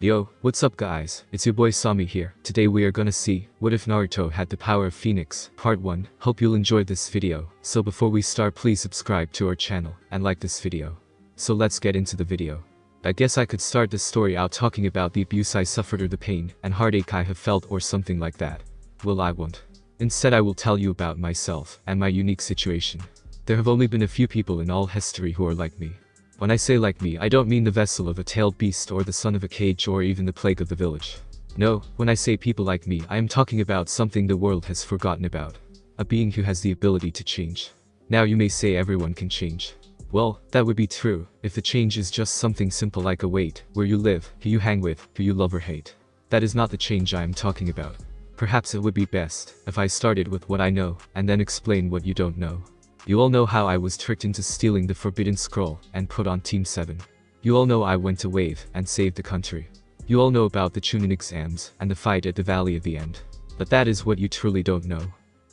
Yo, what's up guys, it's your boy Sami here. Today we are gonna see, what if Naruto had the power of Phoenix, part 1. Hope you'll enjoy this video. So before we start, please subscribe to our channel, and like this video. So let's get into the video. I guess I could start this story out talking about the abuse I suffered or the pain and heartache I have felt or something like that. Well, I won't. Instead I will tell you about myself and my unique situation. There have only been a few people in all history who are like me. When I say like me, I don't mean the vessel of a tailed beast or the son of a cage or even the plague of the village. No, when I say people like me, I am talking about something the world has forgotten about. A being who has the ability to change. Now you may say everyone can change. Well, that would be true, if the change is just something simple like a weight, where you live, who you hang with, who you love or hate. That is not the change I am talking about. Perhaps it would be best, if I started with what I know, and then explain what you don't know. You all know how I was tricked into stealing the Forbidden Scroll and put on Team 7. You all know I went to Wave and saved the country. You all know about the Chunin exams and the fight at the Valley of the End. But that is what you truly don't know.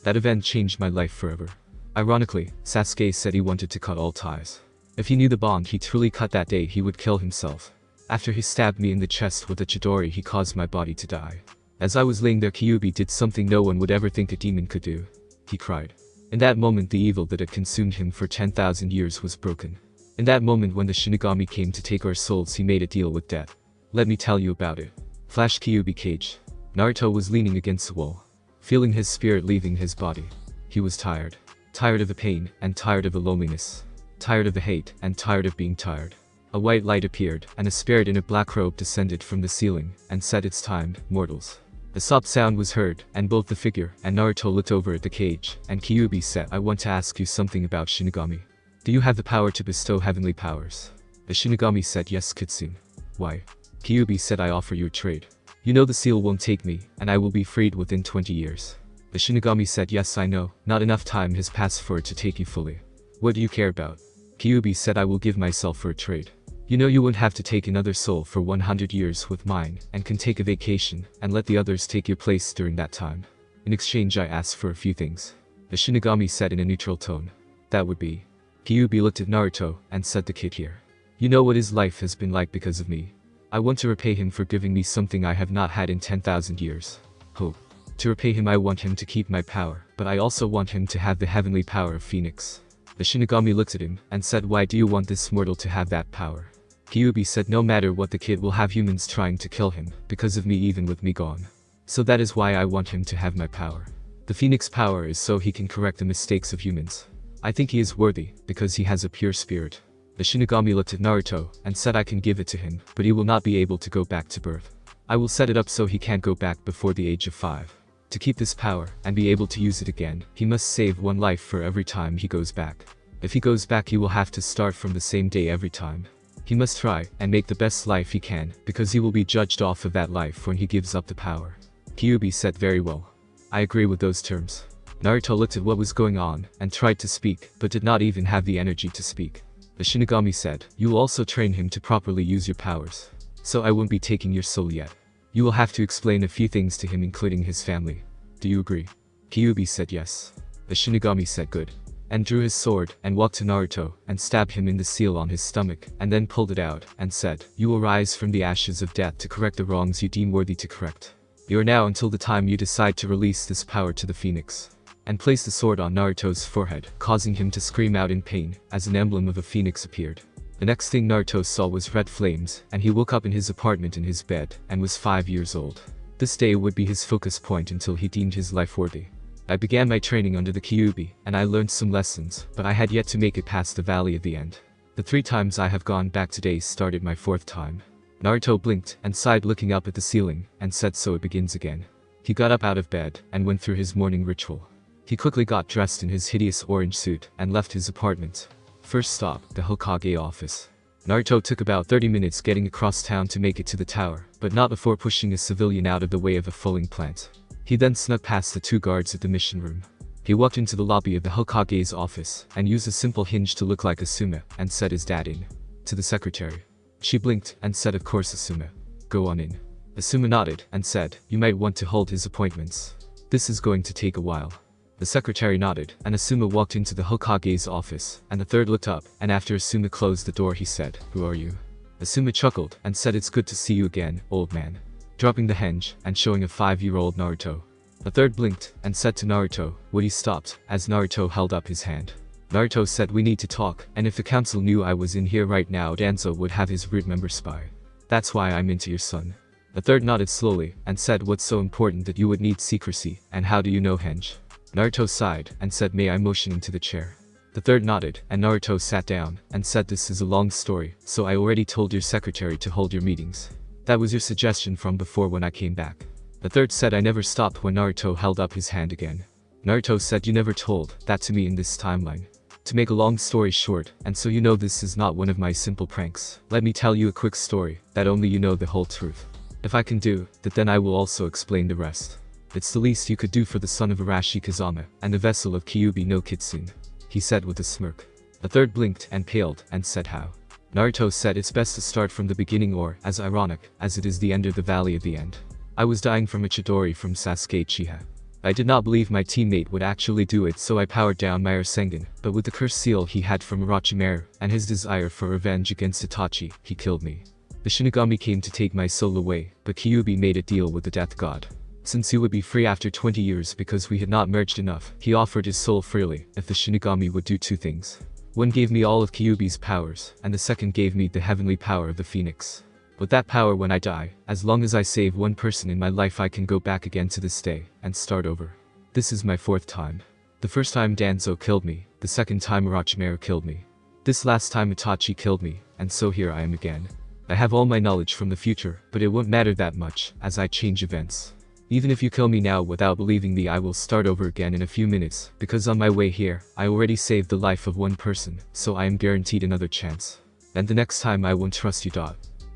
That event changed my life forever. Ironically, Sasuke said he wanted to cut all ties. If he knew the bond he truly cut that day, he would kill himself. After he stabbed me in the chest with a Chidori, he caused my body to die. As I was laying there, Kyuubi did something no one would ever think a demon could do. He cried. In that moment, the evil that had consumed him for 10,000 years was broken. In that moment when the Shinigami came to take our souls, he made a deal with death. Let me tell you about it. Flash Kyuubi cage. Naruto was leaning against the wall, feeling his spirit leaving his body. He was tired. Tired of the pain, and tired of the loneliness. Tired of the hate, and tired of being tired. A white light appeared, and a spirit in a black robe descended from the ceiling, and said, "It's time, mortals." The sob sound was heard, and both the figure and Naruto looked over at the cage, and Kyuubi said, "I want to ask you something about Shinigami. Do you have the power to bestow heavenly powers?" The Shinigami said, "Yes, Kitsune." "Why?" Kyuubi said, "I offer you a trade. You know the seal won't take me, and I will be freed within 20 years. The Shinigami said, "Yes, I know, not enough time has passed for it to take you fully. What do you care about?" Kyuubi said, "I will give myself for a trade. You know you won't have to take another soul for 100 years with mine, and can take a vacation, and let the others take your place during that time. In exchange I ask for a few things." The Shinigami said in a neutral tone. "That would be." Kyuubi looked at Naruto, and said, "The kid here. You know what his life has been like because of me. I want to repay him for giving me something I have not had in 10,000 years. Hope. To repay him I want him to keep my power, but I also want him to have the heavenly power of Phoenix." The Shinigami looked at him, and said, "Why do you want this mortal to have that power?" Kyuubi said, "No matter what, the kid will have humans trying to kill him, because of me, even with me gone. So that is why I want him to have my power. The Phoenix power is so he can correct the mistakes of humans. I think he is worthy, because he has a pure spirit." The Shinigami looked at Naruto, and said, "I can give it to him, but he will not be able to go back to birth. I will set it up so he can't go back before the age of 5. To keep this power, and be able to use it again, he must save one life for every time he goes back. If he goes back, he will have to start from the same day every time. He must try and make the best life he can, because he will be judged off of that life when he gives up the power." Kyuubi said, "Very well. I agree with those terms." Naruto looked at what was going on, and tried to speak, but did not even have the energy to speak. The Shinigami said, "You will also train him to properly use your powers. So I won't be taking your soul yet. You will have to explain a few things to him, including his family. Do you agree?" Kyuubi said yes. The Shinigami said, "Good." And drew his sword, and walked to Naruto, and stabbed him in the seal on his stomach, and then pulled it out, and said, "You will rise from the ashes of death to correct the wrongs you deem worthy to correct. You are now until the time you decide to release this power to the Phoenix." And placed the sword on Naruto's forehead, causing him to scream out in pain, as an emblem of a phoenix appeared. The next thing Naruto saw was red flames, and he woke up in his apartment in his bed, and was 5 years old. This day would be his focus point until he deemed his life worthy. I began my training under the Kyuubi, and I learned some lessons, but I had yet to make it past the Valley of the End. The 3 times I have gone back today started my 4th time. Naruto blinked, and sighed, looking up at the ceiling, and said, "So it begins again." He got up out of bed, and went through his morning ritual. He quickly got dressed in his hideous orange suit, and left his apartment. First stop, the Hokage office. Naruto took about 30 minutes getting across town to make it to the tower, but not before pushing a civilian out of the way of a falling plant. He then snuck past the 2 guards at the mission room. He walked into the lobby of the Hokage's office, and used a simple hinge to look like Asuma, and said, "Is Dad in?" To the secretary. She blinked, and said, "Of course, Asuma. Go on in." Asuma nodded, and said, "You might want to hold his appointments. This is going to take a while." The secretary nodded, and Asuma walked into the Hokage's office, and the third looked up, and after Asuma closed the door he said, "Who are you?" Asuma chuckled and said it's good to see you again, old man. Dropping the henge and showing a 5-year-old Naruto. The third blinked and said to Naruto, would he stopped, as Naruto held up his hand. Naruto said we need to talk, and if the council knew I was in here right now Danzo would have his root member spy. That's why I'm into your son. The third nodded slowly and said what's so important that you would need secrecy, and how do you know henge? Naruto sighed and said may I motion into the chair. The third nodded and Naruto sat down and said this is a long story, so I already told your secretary to hold your meetings. That was your suggestion from before when I came back. The third said I never stopped when Naruto held up his hand again. Naruto said you never told that to me in this timeline. To make a long story short, and so you know this is not one of my simple pranks, let me tell you a quick story, that only you know the whole truth. If I can do that then I will also explain the rest. It's the least you could do for the son of Arashi Kazama, and the vessel of Kyuubi no Kitsune. He said with a smirk. The third blinked and paled and said how. Naruto said it's best to start from the beginning or, as ironic, as it is the end of the valley of the end. I was dying from a Chidori from Sasuke Uchiha. I did not believe my teammate would actually do it so I powered down my Rasengan, but with the cursed seal he had from Orochimaru, and his desire for revenge against Itachi, he killed me. The Shinigami came to take my soul away, but Kyuubi made a deal with the death god. Since he would be free after 20 years because we had not merged enough, he offered his soul freely if the Shinigami would do two things. One gave me all of Kyuubi's powers, and the second gave me the heavenly power of the Phoenix. With that power when I die, as long as I save one person in my life I can go back again to this day, and start over. This is my fourth time. The first time Danzo killed me, the second time Orochimaru killed me. This last time Itachi killed me, and so here I am again. I have all my knowledge from the future, but it won't matter that much, as I change events. Even if you kill me now without believing me I will start over again in a few minutes, because on my way here, I already saved the life of one person, so I am guaranteed another chance. And the next time I won't trust you.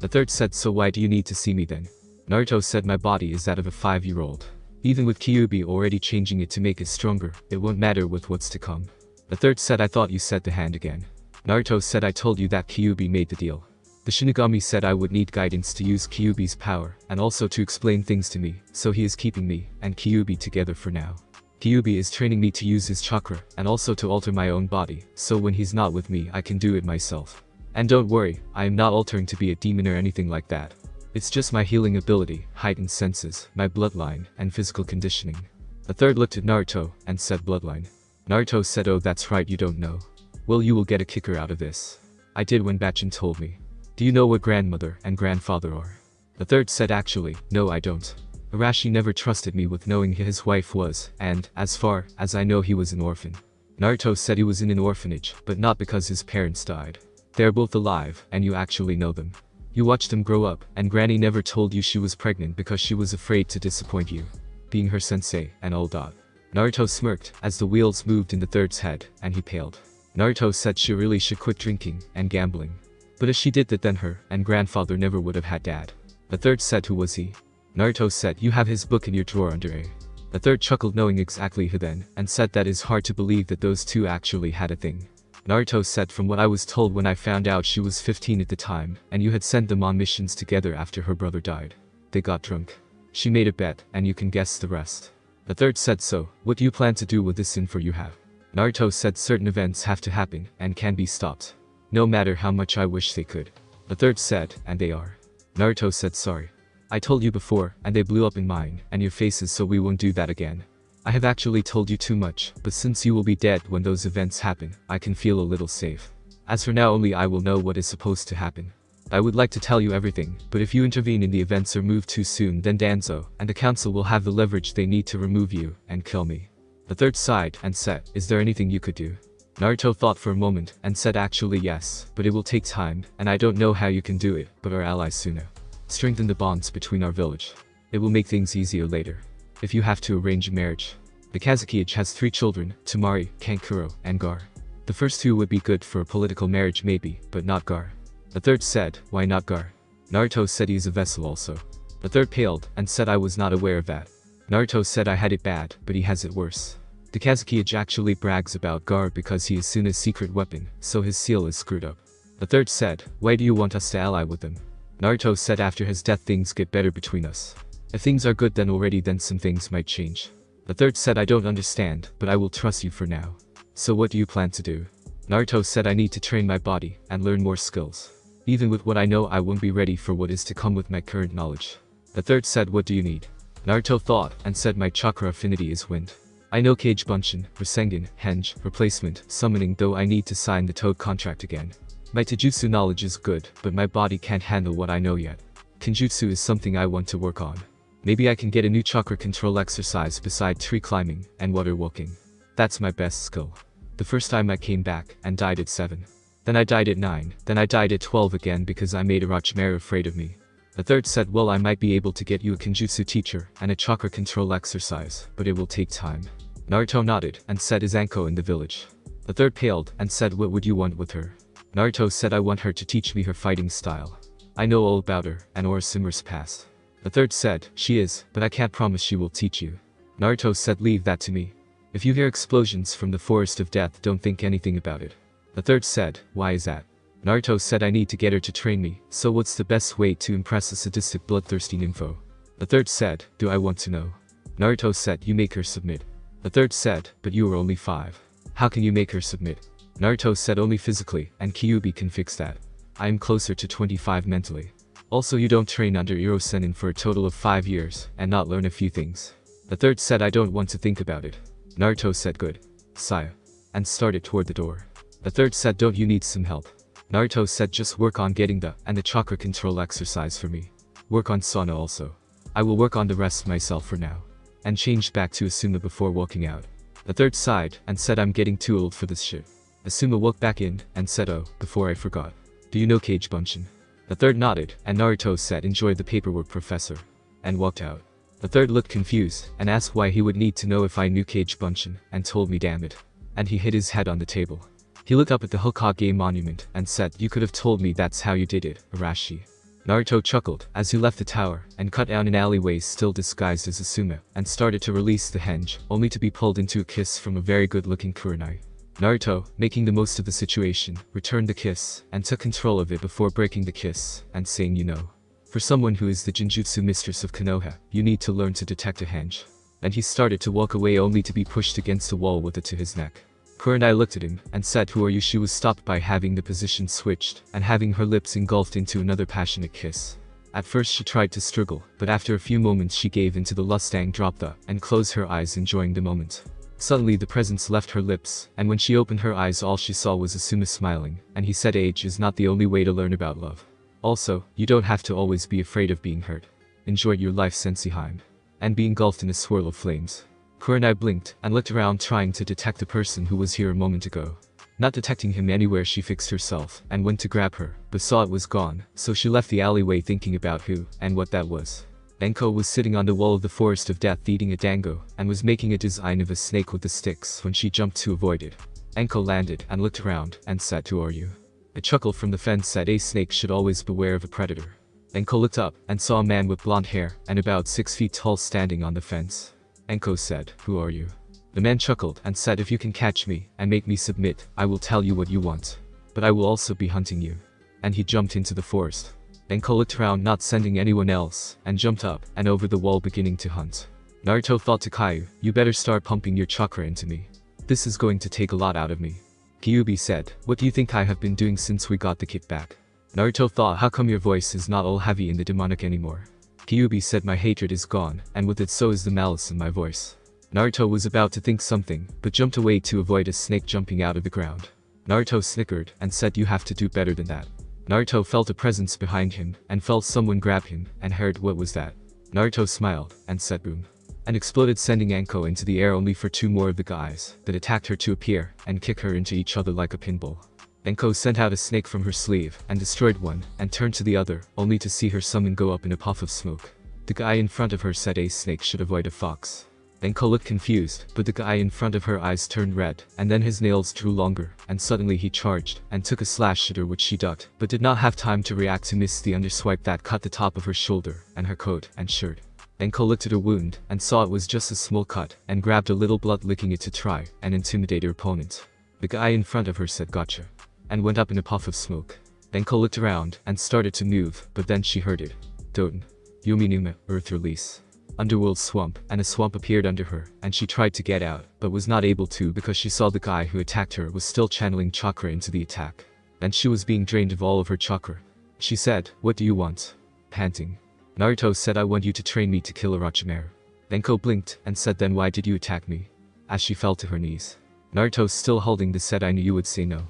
The third said so why do you need to see me then? Naruto said my body is that of a 5-year-old. Even with Kyuubi already changing it to make it stronger, it won't matter with what's to come. The third said I thought you said the hand again. Naruto said I told you that Kyuubi made the deal. The Shinigami said I would need guidance to use Kyuubi's power, and also to explain things to me, so he is keeping me and Kyuubi together for now. Kyuubi is training me to use his chakra, and also to alter my own body, so when he's not with me I can do it myself. And don't worry, I am not altering to be a demon or anything like that. It's just my healing ability, heightened senses, my bloodline, and physical conditioning. The third looked at Naruto, and said bloodline. Naruto said oh that's right you don't know. Well you will get a kicker out of this. I did when Bachin told me. Do you know what grandmother and grandfather are? The third said actually, no I don't. Arashi never trusted me with knowing who his wife was, and, as far as I know he was an orphan. Naruto said he was in an orphanage, but not because his parents died. They're both alive, and you actually know them. You watched them grow up, and Granny never told you she was pregnant because she was afraid to disappoint you. Being her sensei, and all that. Naruto smirked, as the wheels moved in the third's head, and he paled. Naruto said she really should quit drinking, and gambling. But if she did that then her and grandfather never would have had dad. The third said who was he? Naruto said you have his book in your drawer under A. The third chuckled knowing exactly who then, and said that is hard to believe that those two actually had a thing. Naruto said from what I was told when I found out she was 15 at the time, and you had sent them on missions together after her brother died. They got drunk. She made a bet, and you can guess the rest. The third said so, what do you plan to do with this info you have? Naruto said certain events have to happen, and can be stopped. No matter how much I wish they could. The third said, and they are. Naruto said sorry. I told you before, and they blew up in mine, and your faces so we won't do that again. I have actually told you too much, but since you will be dead when those events happen, I can feel a little safe. As for now only I will know what is supposed to happen. I would like to tell you everything, but if you intervene in the events or move too soon then Danzo and the council will have the leverage they need to remove you, and kill me. The third sighed, and said, is there anything you could do? Naruto thought for a moment, and said actually yes, but it will take time, and I don't know how you can do it, but our ally Suna. Strengthen the bonds between our village. It will make things easier later. If you have to arrange a marriage. The Kazukiage has 3 children, Tamari, Kankuro, and Gar. The first 2 would be good for a political marriage maybe, but not Gar. The third said, why not Gar? Naruto said he is a vessel also. The third paled, and said I was not aware of that. Naruto said I had it bad, but he has it worse. The Kazukiage actually brags about Gar because he is Suna's secret weapon, so his seal is screwed up. The third said, why do you want us to ally with them? Naruto said after his death things get better between us. If things are good then already then some things might change. The third said I don't understand, but I will trust you for now. So what do you plan to do? Naruto said I need to train my body, and learn more skills. Even with what I know, I won't be ready for what is to come with my current knowledge. The third said, what do you need? Naruto thought and said, my chakra affinity is wind. I know Kage Bunshin, Rasengan, Henge, replacement, summoning, though I need to sign the Toad contract again. My Taijutsu knowledge is good, but my body can't handle what I know yet. Kenjutsu is something I want to work on. Maybe I can get a new chakra control exercise beside tree climbing and water walking. That's my best skill. The first time I came back and died at 7. Then I died at 9, then I died at 12 again because I made Orochimaru afraid of me. The third said, well, I might be able to get you a Kenjutsu teacher and a chakra control exercise, but it will take time. Naruto nodded and said, is Anko in the village? The third paled and said, what would you want with her? Naruto said, I want her to teach me her fighting style. I know all about her and Orochimaru's past. The third said, she is, but I can't promise she will teach you. Naruto said, leave that to me. If you hear explosions from the forest of death, don't think anything about it. The third said, why is that? Naruto said, I need to get her to train me, so what's the best way to impress a sadistic bloodthirsty nympho? The third said, do I want to know? Naruto said, you make her submit. The third said, but you are only 5. How can you make her submit? Naruto said, only physically, and Kyuubi can fix that. I am closer to 25 mentally. Also, you don't train under Iro-Sennin for a total of 5 years, and not learn a few things. The third said, I don't want to think about it. Naruto said, good. Saya. And started toward the door. The third said, don't you need some help? Naruto said, just work on getting the chakra control exercise for me. Work on sauna also. I will work on the rest myself for now. And changed back to Asuma before walking out. The third sighed and said, I'm getting too old for this shit. Asuma walked back in and said, oh, before I forgot. Do you know Kage Bunshin? The third nodded and Naruto said, enjoy the paperwork, professor. And walked out. The third looked confused and asked why he would need to know if I knew Kage Bunshin, and told me, damn it. And he hit his head on the table. He looked up at the Hokage monument and said, you could have told me that's how you did it, Arashi. Naruto chuckled as he left the tower and cut down an alleyway still disguised as Asuma and started to release the henge, only to be pulled into a kiss from a very good-looking Kurenai. Naruto, making the most of the situation, returned the kiss and took control of it before breaking the kiss and saying, you know, for someone who is the Jinjutsu mistress of Konoha, you need to learn to detect a henge. And he started to walk away only to be pushed against the wall with it to his neck. Kurenai looked at him and said, who are you? She was stopped by having the position switched and having her lips engulfed into another passionate kiss. At first she tried to struggle, but after a few moments she gave into the lust and dropped the and closed her eyes, enjoying the moment. Suddenly the presence left her lips, and when she opened her eyes all she saw was Asuma smiling, and he said, age is not the only way to learn about love. Also, you don't have to always be afraid of being hurt. Enjoy your life, Senseiheim. And be engulfed in a swirl of flames. Kurenai blinked and looked around, trying to detect the person who was here a moment ago. Not detecting him anywhere, she fixed herself and went to grab her, but saw it was gone, so she left the alleyway thinking about who and what that was. Enko was sitting on the wall of the forest of death eating a dango and was making a design of a snake with the sticks when she jumped to avoid it. Enko landed and looked around and said, who are you? A chuckle from the fence said, a snake should always beware of a predator. Enko looked up and saw a man with blonde hair and about 6 feet tall standing on the fence. Enko said, who are you? The man chuckled and said, if you can catch me and make me submit, I will tell you what you want. But I will also be hunting you. And he jumped into the forest. Enko looked around, not sending anyone else, and jumped up and over the wall, beginning to hunt. Naruto thought to Kaiju, you better start pumping your chakra into me. This is going to take a lot out of me. Kyuubi said, what do you think I have been doing since we got the kit back? Naruto thought, how come your voice is not all heavy and the demonic anymore? Kyuubi said, my hatred is gone, and with it so is the malice in my voice. Naruto was about to think something, but jumped away to avoid a snake jumping out of the ground. Naruto snickered and said, you have to do better than that. Naruto felt a presence behind him and felt someone grab him and heard what was that. Naruto smiled and said boom. And exploded, sending Anko into the air, only for 2 more of the guys that attacked her to appear and kick her into each other like a pinball. Anko sent out a snake from her sleeve and destroyed one and turned to the other, only to see her summon go up in a puff of smoke. The guy in front of her said a snake should avoid a fox. Anko looked confused, but the guy in front of her eyes turned red, and then his nails drew longer, and suddenly he charged and took a slash at her, which she ducked, but did not have time to react to miss the underswipe that cut the top of her shoulder and her coat and shirt. Anko looked at her wound and saw it was just a small cut and grabbed a little blood, licking it to try and intimidate her opponent. The guy in front of her said gotcha and went up in a puff of smoke. Anko looked around and started to move, but then she heard it. Doten. Yuminuma, Earth Release. Underworld swamp, and a swamp appeared under her, and she tried to get out, but was not able to because she saw the guy who attacked her was still channeling chakra into the attack. And she was being drained of all of her chakra. She said, what do you want? Panting. Naruto said, I want you to train me to kill Orochimaru. Denko blinked and said, then why did you attack me? As she fell to her knees. Naruto, still holding the said, I knew you would say no.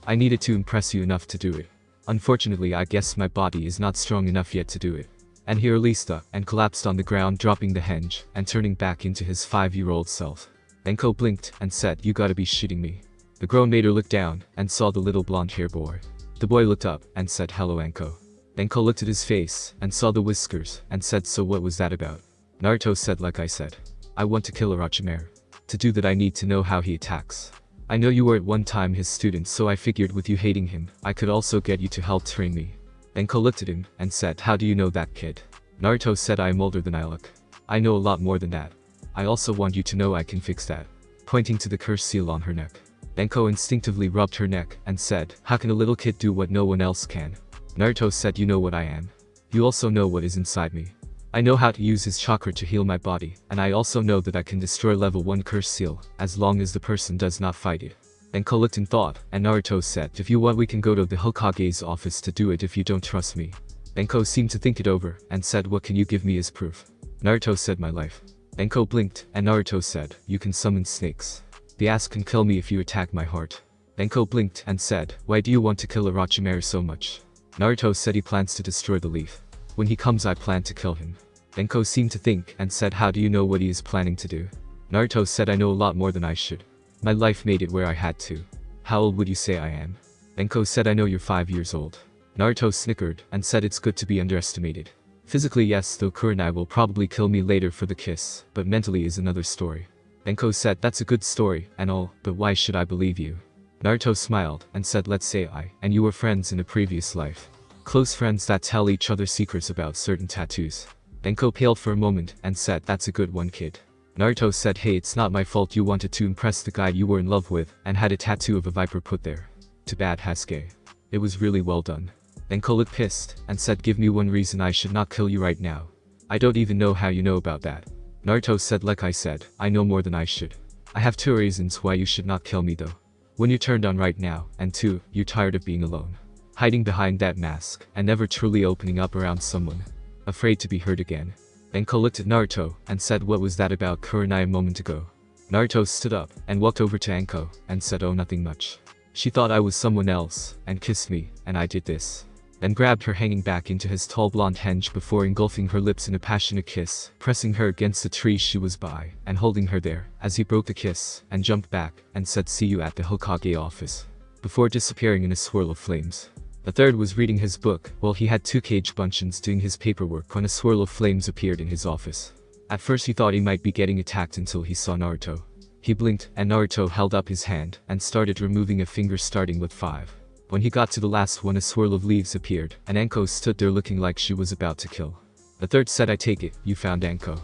I needed to impress you enough to do it. Unfortunately, I guess my body is not strong enough yet to do it. And he released and collapsed on the ground, dropping the henge and turning back into his 5-year-old self. Denko blinked and said, you gotta be shitting me. The grown mater looked down and saw the little blonde-haired boy. The boy looked up and said, hello Anko. Denko looked at his face and saw the whiskers and said, so what was that about? Naruto said, like I said, I want to kill Orochimaru. To do that I need to know how he attacks. I know you were at one time his student, so I figured with you hating him, I could also get you to help train me. Denko looked at him and said, how do you know that, kid? Naruto said, I am older than I look. I know a lot more than that. I also want you to know I can fix that. Pointing to the curse seal on her neck. Denko instinctively rubbed her neck and said, how can a little kid do what no one else can? Naruto said, you know what I am. You also know what is inside me. I know how to use his chakra to heal my body, and I also know that I can destroy level 1 curse seal, as long as the person does not fight it. Denko looked in thought, and Naruto said, if you want we can go to the Hokage's office to do it if you don't trust me. Denko seemed to think it over, and said, what can you give me as proof? Naruto said, my life. Denko blinked, and Naruto said, you can summon snakes. The ass can kill me if you attack my heart. Denko blinked and said, why do you want to kill Orochimaru so much? Naruto said he plans to destroy the leaf. When he comes I plan to kill him. Denko seemed to think and said, how do you know what he is planning to do? Naruto said, I know a lot more than I should. My life made it where I had to. How old would you say I am? Denko said, I know you're 5 years old. Naruto snickered and said, it's good to be underestimated. Physically yes, though Kurenai will probably kill me later for the kiss, but mentally is another story. Denko said, that's a good story and all, but why should I believe you? Naruto smiled and said, let's say I and you were friends in a previous life. Close friends that tell each other secrets about certain tattoos. Denko paled for a moment and said, that's a good one, kid. Naruto said, hey, it's not my fault you wanted to impress the guy you were in love with and had a tattoo of a viper put there. Too bad, Hasuke. It was really well done. Denko looked pissed and said, give me one reason I should not kill you right now. I don't even know how you know about that. Naruto said, like I said, I know more than I should. I have 2 reasons why you should not kill me though. One, you're turned on right now, and 2, you're tired of being alone. Hiding behind that mask, and never truly opening up around someone. Afraid to be hurt again. Denko looked at Naruto, and said, what was that about Kurenai a moment ago? Naruto stood up, and walked over to Anko, and said, oh, nothing much. She thought I was someone else, and kissed me, and I did this. Then grabbed her, hanging back into his tall blonde henge before engulfing her lips in a passionate kiss, pressing her against the tree she was by, and holding her there, as he broke the kiss, and jumped back, and said, see you at the Hokage office. Before disappearing in a swirl of flames. The third was reading his book, while he had 2 cage buncheons doing his paperwork when a swirl of flames appeared in his office. At first he thought he might be getting attacked until he saw Naruto. He blinked, and Naruto held up his hand, and started removing a finger starting with 5. When he got to the last one a swirl of leaves appeared, and Anko stood there looking like she was about to kill. The third said, I take it, you found Anko.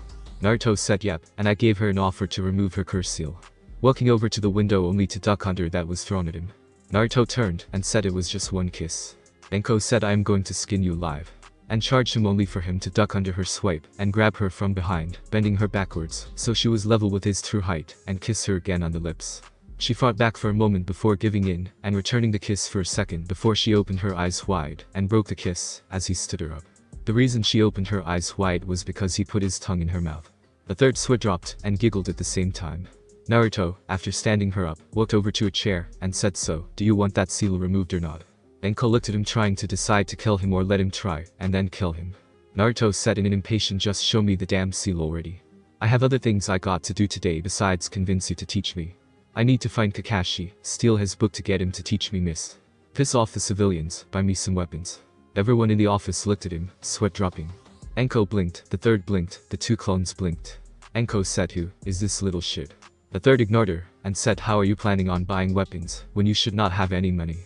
Naruto said yep, and I gave her an offer to remove her curse seal. Walking over to the window only to duck under that was thrown at him. Naruto turned and said it was just one kiss. Anko said, I am going to skin you alive. And charged him only for him to duck under her swipe and grab her from behind, bending her backwards so she was level with his true height, and kiss her again on the lips. She fought back for a moment before giving in, and returning the kiss for a second before she opened her eyes wide, and broke the kiss, as he stood her up. The reason she opened her eyes wide was because he put his tongue in her mouth. The third sword dropped, and giggled at the same time. Naruto, after standing her up, walked over to a chair, and said, so, do you want that seal removed or not? Denko looked at him, trying to decide to kill him or let him try, and then kill him. Naruto said in an impatient, just show me the damn seal already. I have other things I got to do today besides convince you to teach me. I need to find Kakashi, steal his book to get him to teach me miss. Piss off the civilians, buy me some weapons. Everyone in the office looked at him, sweat dropping. Anko blinked, the third blinked, the 2 clones blinked. Anko said, who is this little shit? The third ignored her, and said, how are you planning on buying weapons, when you should not have any money?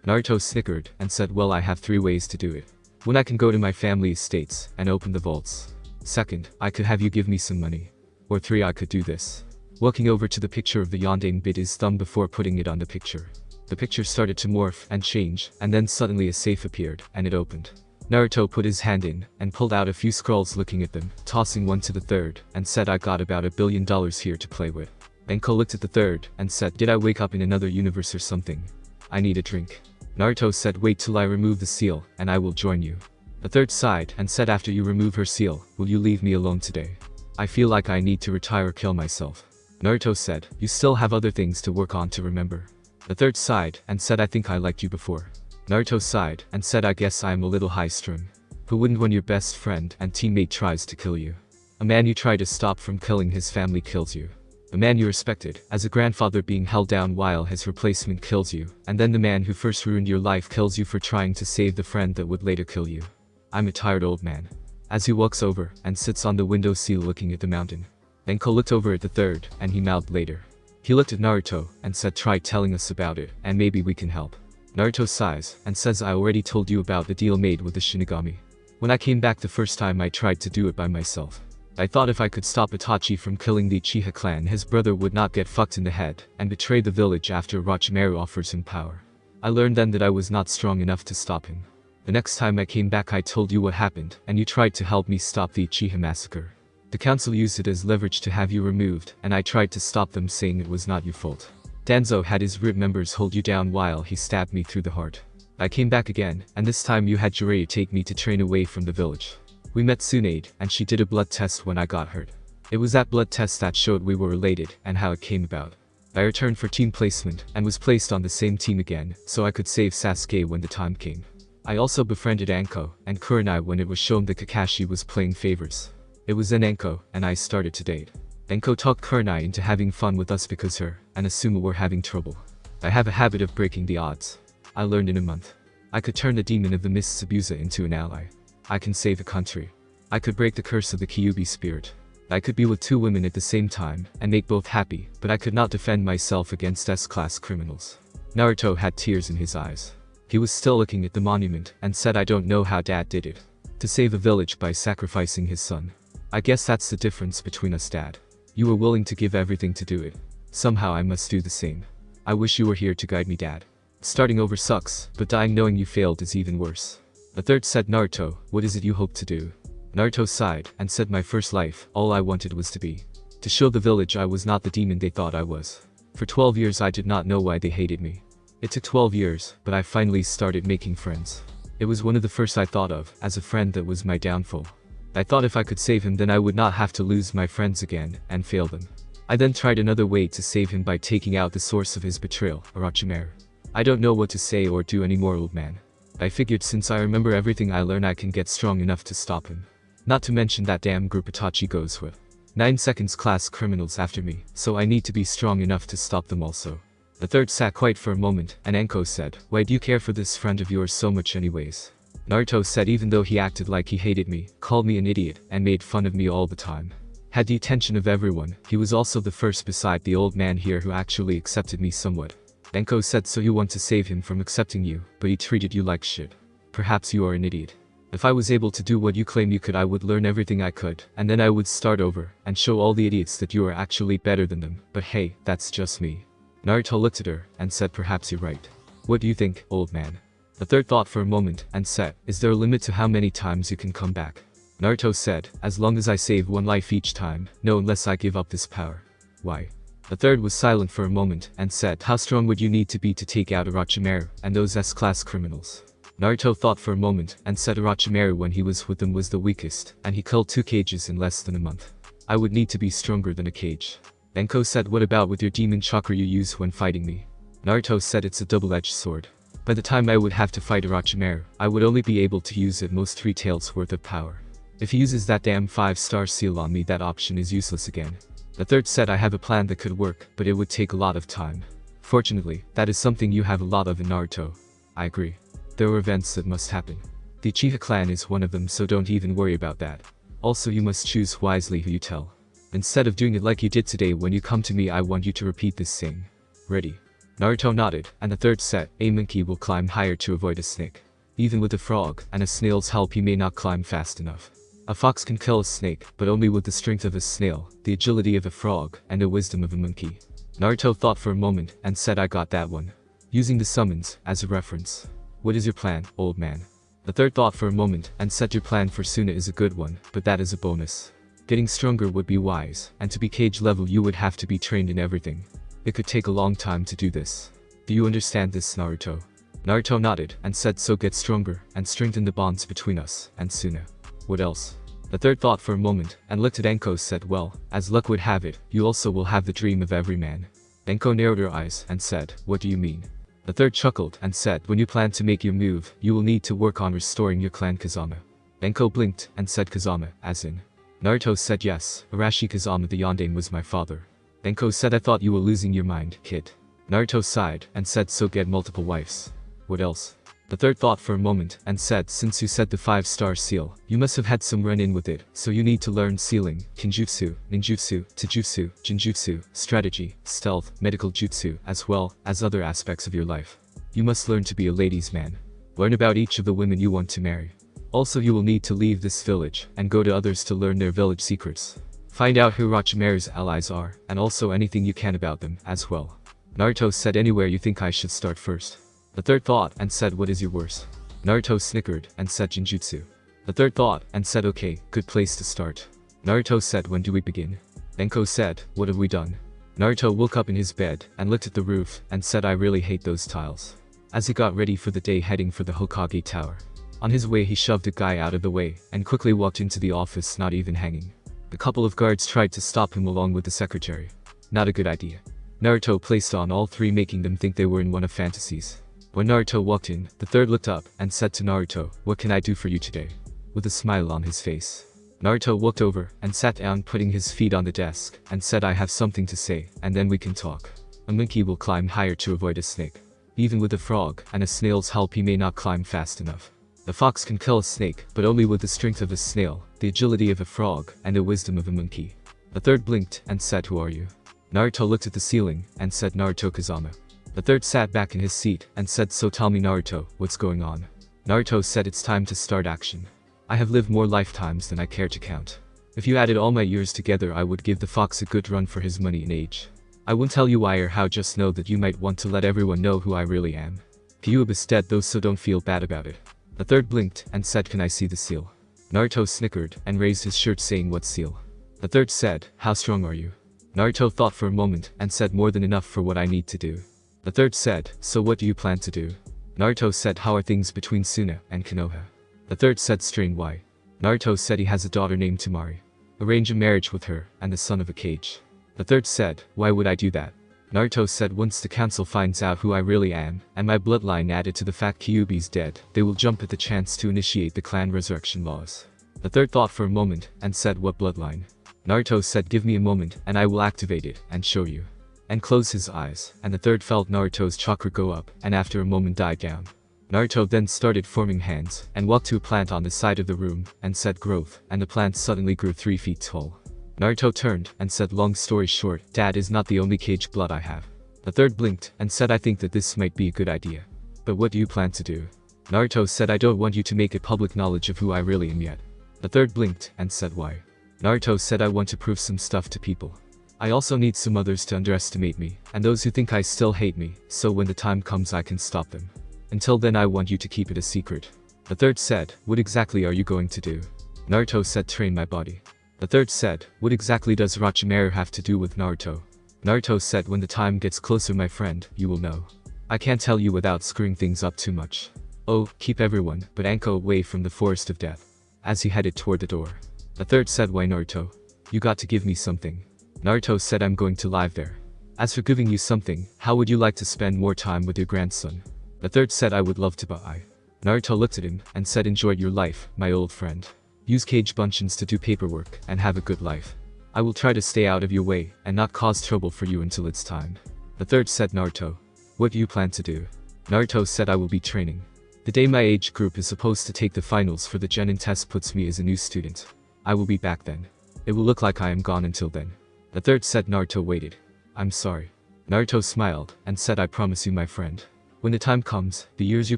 Naruto snickered, and said, well, I have 3 ways to do it. 1, I can go to my family estates, and open the vaults. 2nd, I could have you give me some money. Or 3, I could do this. Walking over to the picture of the Yondaime bit his thumb before putting it on the picture. The picture started to morph and change, and then suddenly a safe appeared, and it opened. Naruto put his hand in, and pulled out a few scrolls, looking at them, tossing one to the third, and said, I got about $1 billion here to play with. Denko looked at the third, and said, did I wake up in another universe or something? I need a drink. Naruto said, wait till I remove the seal, and I will join you. The third sighed and said, after you remove her seal, will you leave me alone today? I feel like I need to retire or kill myself. Naruto said, you still have other things to work on to remember. The third sighed and said, I think I liked you before. Naruto sighed and said, I guess I am a little high-strung. Who wouldn't when your best friend and teammate tries to kill you? A man you try to stop from killing his family kills you. The man you respected as a grandfather being held down while his replacement kills you, and then the man who first ruined your life kills you for trying to save the friend that would later kill you. I'm a tired old man. As he walks over and sits on the window sill looking at the mountain. Enko looked over at the third, and he mouthed later. He looked at Naruto and said, try telling us about it, and maybe we can help. Naruto sighs and says, I already told you about the deal made with the Shinigami. When I came back the first time I tried to do it by myself. I thought if I could stop Itachi from killing the Uchiha clan, his brother would not get fucked in the head and betray the village after Orochimaru offers him power. I learned then that I was not strong enough to stop him. The next time I came back I told you what happened, and you tried to help me stop the Uchiha massacre. The council used it as leverage to have you removed, and I tried to stop them, saying it was not your fault. Danzo had his RIB members hold you down while he stabbed me through the heart. I came back again, and this time you had Jiraiya take me to train away from the village. We met Tsunade, and she did a blood test when I got hurt. It was that blood test that showed we were related and how it came about. I returned for team placement and was placed on the same team again, so I could save Sasuke when the time came. I also befriended Anko and Kurenai when it was shown that Kakashi was playing favorites. It was then Anko and I started to date. Anko talked Kurenai into having fun with us because her and Asuma were having trouble. I have a habit of breaking the odds. I learned in a month. I could turn the demon of the Mist Sabusa into an ally. I can save a country. I could break the curse of the Kyuubi spirit. I could be with two women at the same time and make both happy, but I could not defend myself against S-class criminals. Naruto had tears in his eyes. He was still looking at the monument and said, I don't know how Dad did it. To save a village by sacrificing his son. I guess that's the difference between us, Dad. You were willing to give everything to do it. Somehow I must do the same. I wish you were here to guide me, Dad. Starting over sucks, but dying knowing you failed is even worse. The third said, Naruto, what is it you hope to do? Naruto sighed and said, my first life, all I wanted was to show the village I was not the demon they thought I was. For 12 years I did not know why they hated me. It took 12 years, but I finally started making friends. It was one of the first I thought of as a friend that was my downfall. I thought if I could save him then I would not have to lose my friends again and fail them. I then tried another way to save him by taking out the source of his betrayal, Orochimaru. I don't know what to say or do anymore, old man. I figured since I remember everything I learn I can get strong enough to stop him. Not to mention that damn group Itachi goes with 9 seconds class criminals after me, so I need to be strong enough to stop them also. The third sat quiet for a moment, and Anko said, why do you care for this friend of yours so much anyways? Naruto said even though he acted like he hated me, called me an idiot, and made fun of me all the time. Had the attention of everyone, he was also the first beside the old man here who actually accepted me somewhat. Anko said, so you want to save him from accepting you, but he treated you like shit. Perhaps you are an idiot. If I was able to do what you claim you could, I would learn everything I could, and then I would start over, and show all the idiots that you are actually better than them, but hey, that's just me. Naruto looked at her, and said, perhaps you're right. What do you think, old man? The third thought for a moment, and said, is there a limit to how many times you can come back? Naruto said, as long as I save one life each time, no, unless I give up this power. Why? The third was silent for a moment, and said, how strong would you need to be to take out Orochimaru, and those S-class criminals? Naruto thought for a moment, and said Orochimaru when he was with them was the weakest, and he killed 2 cages in less than a month. I would need to be stronger than a cage. Enko said, what about with your demon chakra you use when fighting me? Naruto said, it's a double-edged sword. By the time I would have to fight Orochimaru, I would only be able to use at most 3 taels worth of power. If he uses that damn 5-star seal on me, that option is useless again. The third said, I have a plan that could work, but it would take a lot of time. Fortunately, that is something you have a lot of in Naruto. I agree. There are events that must happen. The Uchiha clan is one of them, so don't even worry about that. Also, you must choose wisely who you tell. Instead of doing it like you did today when you come to me, I want you to repeat this thing. Ready? Naruto nodded, and the third said, a monkey will climb higher to avoid a snake. Even with a frog and a snail's help he may not climb fast enough. A fox can kill a snake, but only with the strength of a snail, the agility of a frog, and the wisdom of a monkey. Naruto thought for a moment, and said, I got that one. Using the summons as a reference. What is your plan, old man? The third thought for a moment, and said, your plan for Suna is a good one, but that is a bonus. Getting stronger would be wise, and to be cage level you would have to be trained in everything. It could take a long time to do this. Do you understand this, Naruto? Naruto nodded and said, so get stronger and strengthen the bonds between us and Suna. What else? The third thought for a moment and looked at Enko said, well, as luck would have it, you also will have the dream of every man. Enko narrowed her eyes and said, what do you mean? The third chuckled and said, when you plan to make your move, you will need to work on restoring your clan Kazama. Enko blinked and said, Kazama, as in? Naruto said, yes, Arashi Kazama the Yondaime was my father. Enko said, I thought you were losing your mind, kid. Naruto sighed and said, so get multiple wives. What else? The third thought for a moment and said, since you said the 5-star seal, you must have had some run-in with it, so you need to learn sealing, kinjutsu, ninjutsu, taijutsu, jinjutsu, strategy, stealth, medical jutsu, as well as other aspects of your life. You must learn to be a ladies' man. Learn about each of the women you want to marry. Also, you will need to leave this village and go to others to learn their village secrets. Find out who Orochimaru's allies are, and also anything you can about them, as well. Naruto said, anywhere you think I should start first. The third thought and said, what is your worst? Naruto snickered and said, Jinjutsu. The third thought and said, okay, good place to start. Naruto said, when do we begin? Enko said, what have we done? Naruto woke up in his bed and looked at the roof and said, I really hate those tiles. As he got ready for the day heading for the Hokage Tower. On his way he shoved a guy out of the way and quickly walked into the office, not even hanging. A couple of guards tried to stop him along with the secretary. Not a good idea. Naruto placed on all three, making them think they were in one of fantasies. When Naruto walked in, the third looked up and said to Naruto, what can I do for you today? With a smile on his face. Naruto walked over and sat down, putting his feet on the desk, and said, I have something to say, and then we can talk. A monkey will climb higher to avoid a snake. Even with a frog and a snail's help he may not climb fast enough. The fox can kill a snake, but only with the strength of a snail, the agility of a frog, and the wisdom of a monkey. The third blinked and said, who are you? Naruto looked at the ceiling and said, Naruto Kazama. The third sat back in his seat and said, so tell me Naruto, what's going on? Naruto said, it's time to start action. I have lived more lifetimes than I care to count. If you added all my years together, I would give the fox a good run for his money and age. I won't tell you why or how, just know that you might want to let everyone know who I really am. Kyuubi is dead though, so don't feel bad about it. The third blinked and said, can I see the seal? Naruto snickered and raised his shirt, saying, what seal? The third said, how strong are you? Naruto thought for a moment and said, more than enough for what I need to do. The third said, so what do you plan to do? Naruto said, how are things between Suna and Konoha? The third said, strain, why? Naruto said he has a daughter named Temari. Arrange a marriage with her and the son of a cage. The third said, why would I do that? Naruto said, once the council finds out who I really am, and my bloodline added to the fact Kyuubi's dead, they will jump at the chance to initiate the clan resurrection laws. The third thought for a moment and said, what bloodline? Naruto said, give me a moment and I will activate it and show you. And closed his eyes, and the third felt Naruto's chakra go up, and after a moment died down. Naruto then started forming hands, and walked to a plant on the side of the room, and said growth, and the plant suddenly grew 3 feet tall. Naruto turned, and said, long story short, Dad is not the only cage blood I have. The third blinked, and said, I think that this might be a good idea. But what do you plan to do? Naruto said, I don't want you to make it public knowledge of who I really am yet. The third blinked, and said, why? Naruto said, I want to prove some stuff to people. I also need some others to underestimate me, and those who think I still hate me, so when the time comes I can stop them. Until then I want you to keep it a secret. The third said, what exactly are you going to do? Naruto said, train my body. The third said, what exactly does Orochimaru have to do with Naruto? Naruto said, when the time gets closer my friend, you will know. I can't tell you without screwing things up too much. Oh, keep everyone but Anko away from the forest of death. As he headed toward the door. The third said, why Naruto? You got to give me something. Naruto said, I'm going to live there. As for giving you something, how would you like to spend more time with your grandson? The third said, I would love to, but I. Naruto looked at him and said, enjoy your life, my old friend. Use cage bunchins to do paperwork and have a good life. I will try to stay out of your way and not cause trouble for you until it's time. The third said, Naruto. What do you plan to do? Naruto said, I will be training. The day my age group is supposed to take the finals for the Genin test puts me as a new student. I will be back then. It will look like I am gone until then. The third said, Naruto waited. I'm sorry. Naruto smiled and said, I promise you, my friend. When the time comes, the years you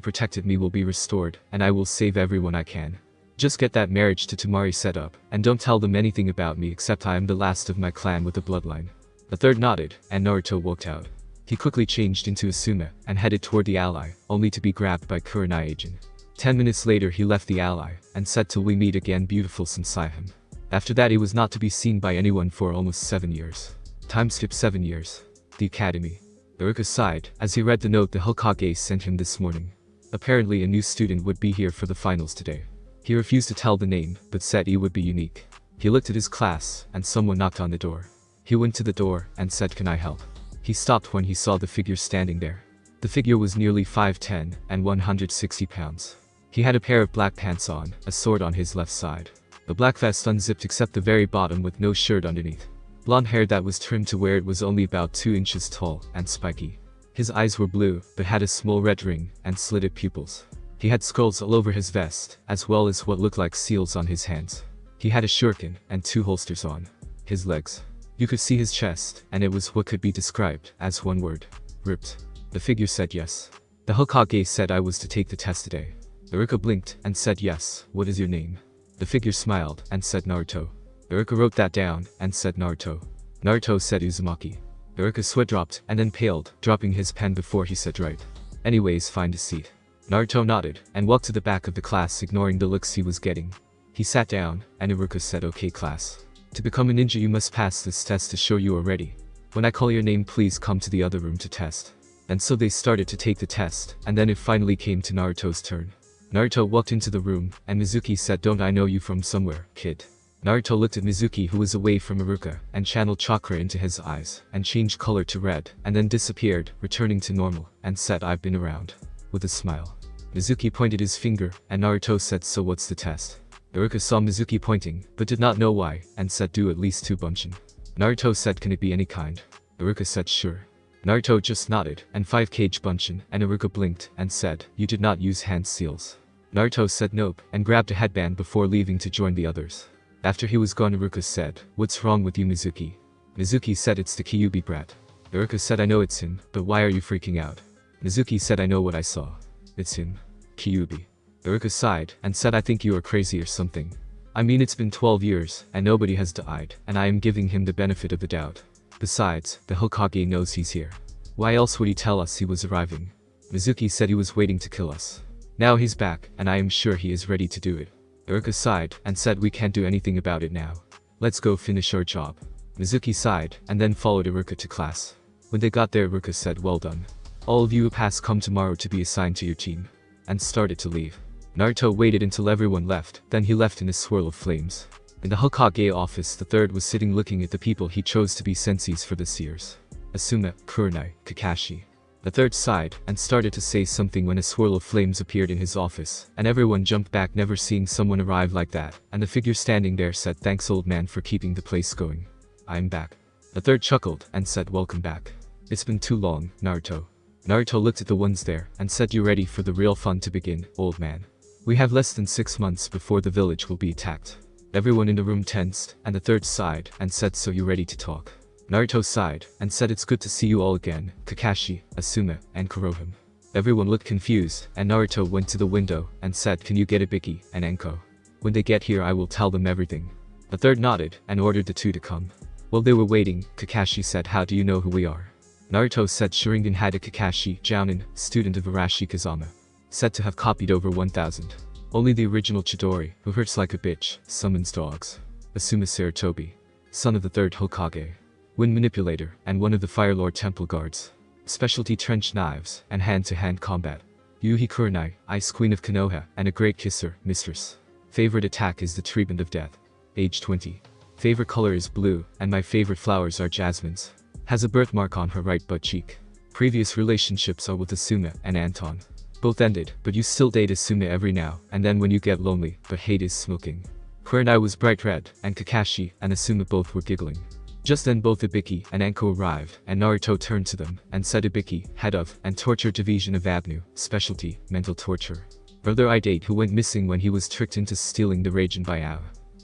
protected me will be restored, and I will save everyone I can. Just get that marriage to Temari set up, and don't tell them anything about me except I am the last of my clan with a bloodline. The third nodded, and Naruto walked out. He quickly changed into Asuma, and headed toward the ally, only to be grabbed by Kurenai-Agin. 10 minutes later he left the ally, and said, till we meet again, beautiful Sensei. After that he was not to be seen by anyone for almost 7 years. Time skip 7 years. The Academy. Iruka sighed, as he read the note the Hokage sent him this morning. Apparently a new student would be here for the finals today. He refused to tell the name, but said he would be unique. He looked at his class, and someone knocked on the door. He went to the door, and said, "Can I help?" He stopped when he saw the figure standing there. The figure was nearly 5'10", and 160 pounds. He had a pair of black pants on, a sword on his left side. The black vest unzipped except the very bottom with no shirt underneath. Blonde hair that was trimmed to where it was only about 2 inches tall, and spiky. His eyes were blue, but had a small red ring, and slitted pupils. He had scrolls all over his vest, as well as what looked like seals on his hands. He had a shuriken, and 2 holsters on his legs. You could see his chest, and it was what could be described as one word: ripped. The figure said yes. The Hokage said I was to take the test today. Iruka blinked, and said yes. What is your name? The figure smiled, and said Naruto. Iruka wrote that down, and said Naruto. Naruto said Uzumaki. Iruka's sweat dropped, and then paled, dropping his pen before he said right. Anyways, find a seat. Naruto nodded, and walked to the back of the class ignoring the looks he was getting. He sat down, and Iruka said, "Okay class. To become a ninja you must pass this test to show you are ready. When I call your name please come to the other room to test." And so they started to take the test, and then it finally came to Naruto's turn. Naruto walked into the room, and Mizuki said, "Don't I know you from somewhere, kid?" Naruto looked at Mizuki who was away from Iruka, and channeled chakra into his eyes, and changed color to red, and then disappeared, returning to normal, and said, "I've been around," with a smile. Mizuki pointed his finger, and Naruto said, "So what's the test?" Iruka saw Mizuki pointing, but did not know why, and said, "Do at least 2 bunshin." Naruto said, "Can it be any kind?" Iruka said, "Sure." Naruto just nodded, and 5 kg bunshin, and Iruka blinked, and said, "You did not use hand seals." Naruto said nope, and grabbed a headband before leaving to join the others. After he was gone, Iruka said, "What's wrong with you, Mizuki?" Mizuki said, "It's the Kyuubi brat." Iruka said, "I know it's him, but why are you freaking out?" Mizuki said, "I know what I saw. It's him. Kyuubi." Iruka sighed, and said, "I think you are crazy or something. I mean it's been 12 years, and nobody has died, and I am giving him the benefit of the doubt. Besides, the Hokage knows he's here. Why else would he tell us he was arriving?" Mizuki said he was waiting to kill us. Now he's back, and I am sure he is ready to do it. Iruka sighed, and said, "We can't do anything about it now. Let's go finish our job." Mizuki sighed, and then followed Iruka to class. When they got there, Iruka said, "Well done. All of you who pass come tomorrow to be assigned to your team," and started to leave. Naruto waited until everyone left, then he left in a swirl of flames. In the Hokage office, the third was sitting looking at the people he chose to be senseis for this year's. Asuma, Kurenai, Kakashi. The third sighed, and started to say something when a swirl of flames appeared in his office, and everyone jumped back, never seeing someone arrive like that, and the figure standing there said, "Thanks old man for keeping the place going. I'm back." The third chuckled, and said, "Welcome back. It's been too long, Naruto." Naruto looked at the ones there, and said, "You ready for the real fun to begin, old man? We have less than 6 months before the village will be attacked." Everyone in the room tensed, and the third sighed, and said, "So you ready to talk?" Naruto sighed, and said, "It's good to see you all again, Kakashi, Asuma, and Kurohime." Everyone looked confused, and Naruto went to the window, and said, "Can you get Ibiki and Enko? When they get here I will tell them everything." The third nodded, and ordered the 2 to come. While they were waiting, Kakashi said, "How do you know who we are?" Naruto said Sharingan had a Kakashi, Jounin, student of Arashi Kazama. Said to have copied over 1,000. Only the original Chidori, who hurts like a bitch, summons dogs. Asuma Sarutobi. Son of the 3rd Hokage. Wind manipulator, and one of the Fire Lord temple guards. Specialty trench knives, and hand-to-hand combat. Yuhi Kurenai, Ice Queen of Konoha, and a great kisser, mistress. Favorite attack is the treatment of death. Age 20. Favorite color is blue, and my favorite flowers are jasmines. Has a birthmark on her right butt cheek. Previous relationships are with Asuma and Anton. Both ended, but you still date Asuma every now and then when you get lonely, but hate is smoking. Kurenai was bright red, and Kakashi and Asuma both were giggling. Just then both Ibiki and Enko arrived, and Naruto turned to them, and said, "Ibiki, head of, and torture division of Avenue, specialty, mental torture. Brother I date who went missing when he was tricked into stealing the Raijin by Ao.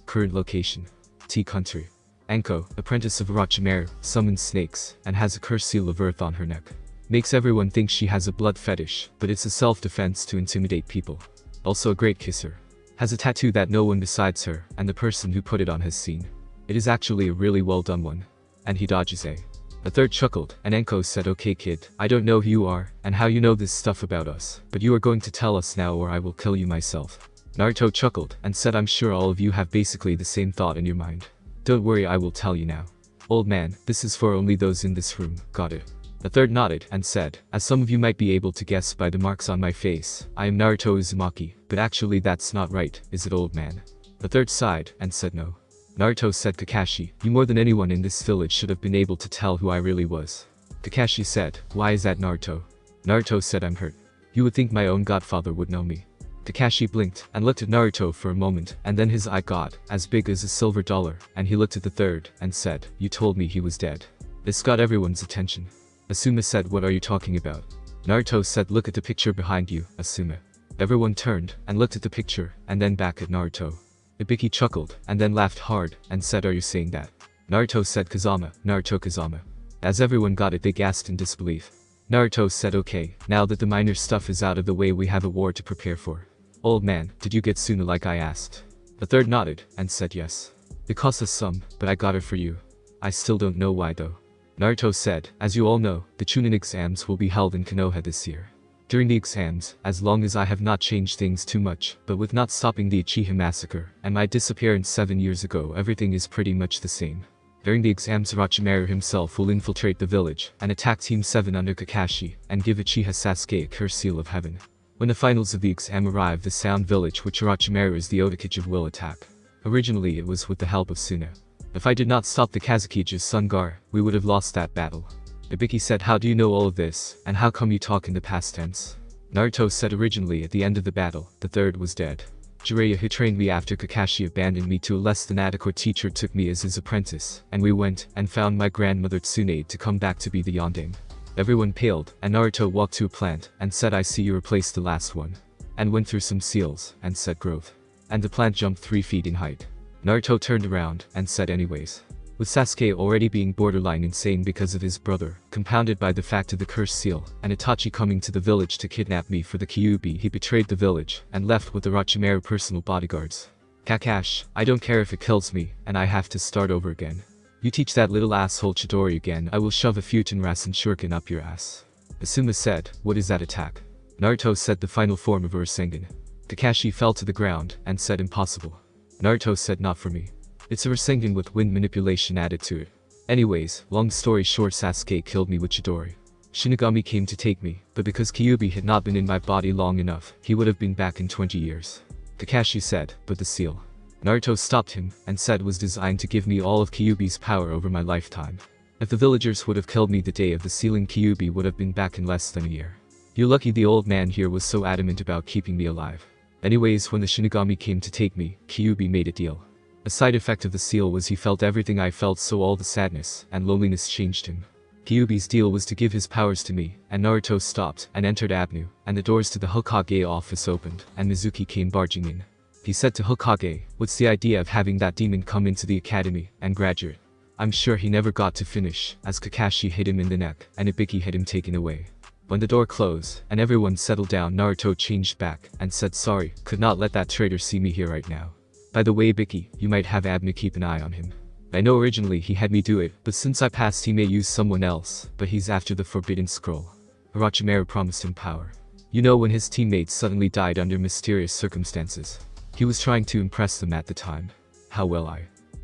Current location. T country. Enko, apprentice of Orochimaru, summons snakes, and has a curse seal of earth on her neck. Makes everyone think she has a blood fetish, but it's a self-defense to intimidate people. Also a great kisser. Has a tattoo that no one besides her, and the person who put it on has seen. It is actually a really well done one. And he dodges a." The third chuckled, and Enko said, "Okay kid, I don't know who you are, and how you know this stuff about us, but you are going to tell us now or I will kill you myself." Naruto chuckled, and said, "I'm sure all of you have basically the same thought in your mind. Don't worry, I will tell you now. Old man, this is for only those in this room, got it? The third nodded and said, as some of you might be able to guess by the marks on my face, I am Naruto Uzumaki, but actually that's not right, is it, old man? The third sighed and said no. Naruto said, Kakashi, you more than anyone in this village should have been able to tell who I really was. Kakashi said, why is that, Naruto? Naruto said, I'm hurt. You would think my own godfather would know me. Kakashi blinked and looked at Naruto for a moment, and then his eye got as big as a silver dollar, and he looked at the third and said, you told me he was dead. This got everyone's attention. Asuma said, what are you talking about? Naruto said, look at the picture behind you, Asuma. Everyone turned and looked at the picture and then back at Naruto. Ibiki chuckled and then laughed hard and said, are you saying that? Naruto said, Kazama, Naruto Kazama. As everyone got it, they gasped in disbelief. Naruto said, okay, now that the minor stuff is out of the way, we have a war to prepare for. Old man, did you get Suna like I asked? The third nodded and said yes. It cost us some, but I got it for you. I still don't know why though. Naruto said, as you all know, the Chunin exams will be held in Konoha this year. During the exams, as long as I have not changed things too much, but with not stopping the Uchiha massacre and my disappearance 7 years ago, everything is pretty much the same. During the exams, Orochimaru himself will infiltrate the village and attack Team 7 under Kakashi and give Uchiha Sasuke a curse seal of heaven. When the finals of the exam arrive, the Sound Village, which Orochimaru is the Otakage will attack. Originally it was with the help of Suna. If I did not stop the Kazukige's Sun Gar, we would have lost that battle. Ibiki said, how do you know all of this, and how come you talk in the past tense? Naruto said, originally at the end of the battle, the third was dead. Jiraiya, who trained me after Kakashi abandoned me to a less than adequate teacher, took me as his apprentice, and we went and found my grandmother Tsunade to come back to be the Yondaime. Everyone paled, and Naruto walked to a plant and said, I see you replaced the last one. And went through some seals and said growth. And the plant jumped 3 feet in height. Naruto turned around and said, anyways. With Sasuke already being borderline insane because of his brother, compounded by the fact of the curse seal, and Itachi coming to the village to kidnap me for the Kyuubi, he betrayed the village and left with the Orochimaru personal bodyguards. Kakashi, I don't care if it kills me and I have to start over again. You teach that little asshole Chidori again, I will shove a Futon Rasen Shuriken up your ass. Asuma said, what is that attack? Naruto said, the final form of Rasengan. Kakashi fell to the ground and said, impossible. Naruto said, not for me. It's a Rasengan with wind manipulation added to it. Anyways, long story short, Sasuke killed me with Chidori. Shinigami came to take me, but because Kyuubi had not been in my body long enough, he would have been back in 20 years. Kakashi said, but the seal. Naruto stopped him and said was designed to give me all of Kyuubi's power over my lifetime. If the villagers would have killed me the day of the sealing, Kyuubi would have been back in less than a year. You're lucky the old man here was so adamant about keeping me alive. Anyways, when the Shinigami came to take me, Kyuubi made a deal. A side effect of the seal was he felt everything I felt, so all the sadness and loneliness changed him. Kyuubi's deal was to give his powers to me, and Naruto stopped and entered Avenue, and the doors to the Hokage office opened, and Mizuki came barging in. He said to Hokage, what's the idea of having that demon come into the academy and graduate? I'm sure he never got to finish, as Kakashi hit him in the neck, and Ibiki had him taken away. When the door closed, and everyone settled down, Naruto changed back, and said sorry, could not let that traitor see me here right now. By the way, Ibiki, you might have Abnu keep an eye on him. I know originally he had me do it, but since I passed he may use someone else, but he's after the Forbidden Scroll. Orochimaru promised him power. You know, when his teammates suddenly died under mysterious circumstances. He was trying to impress them at the time. How well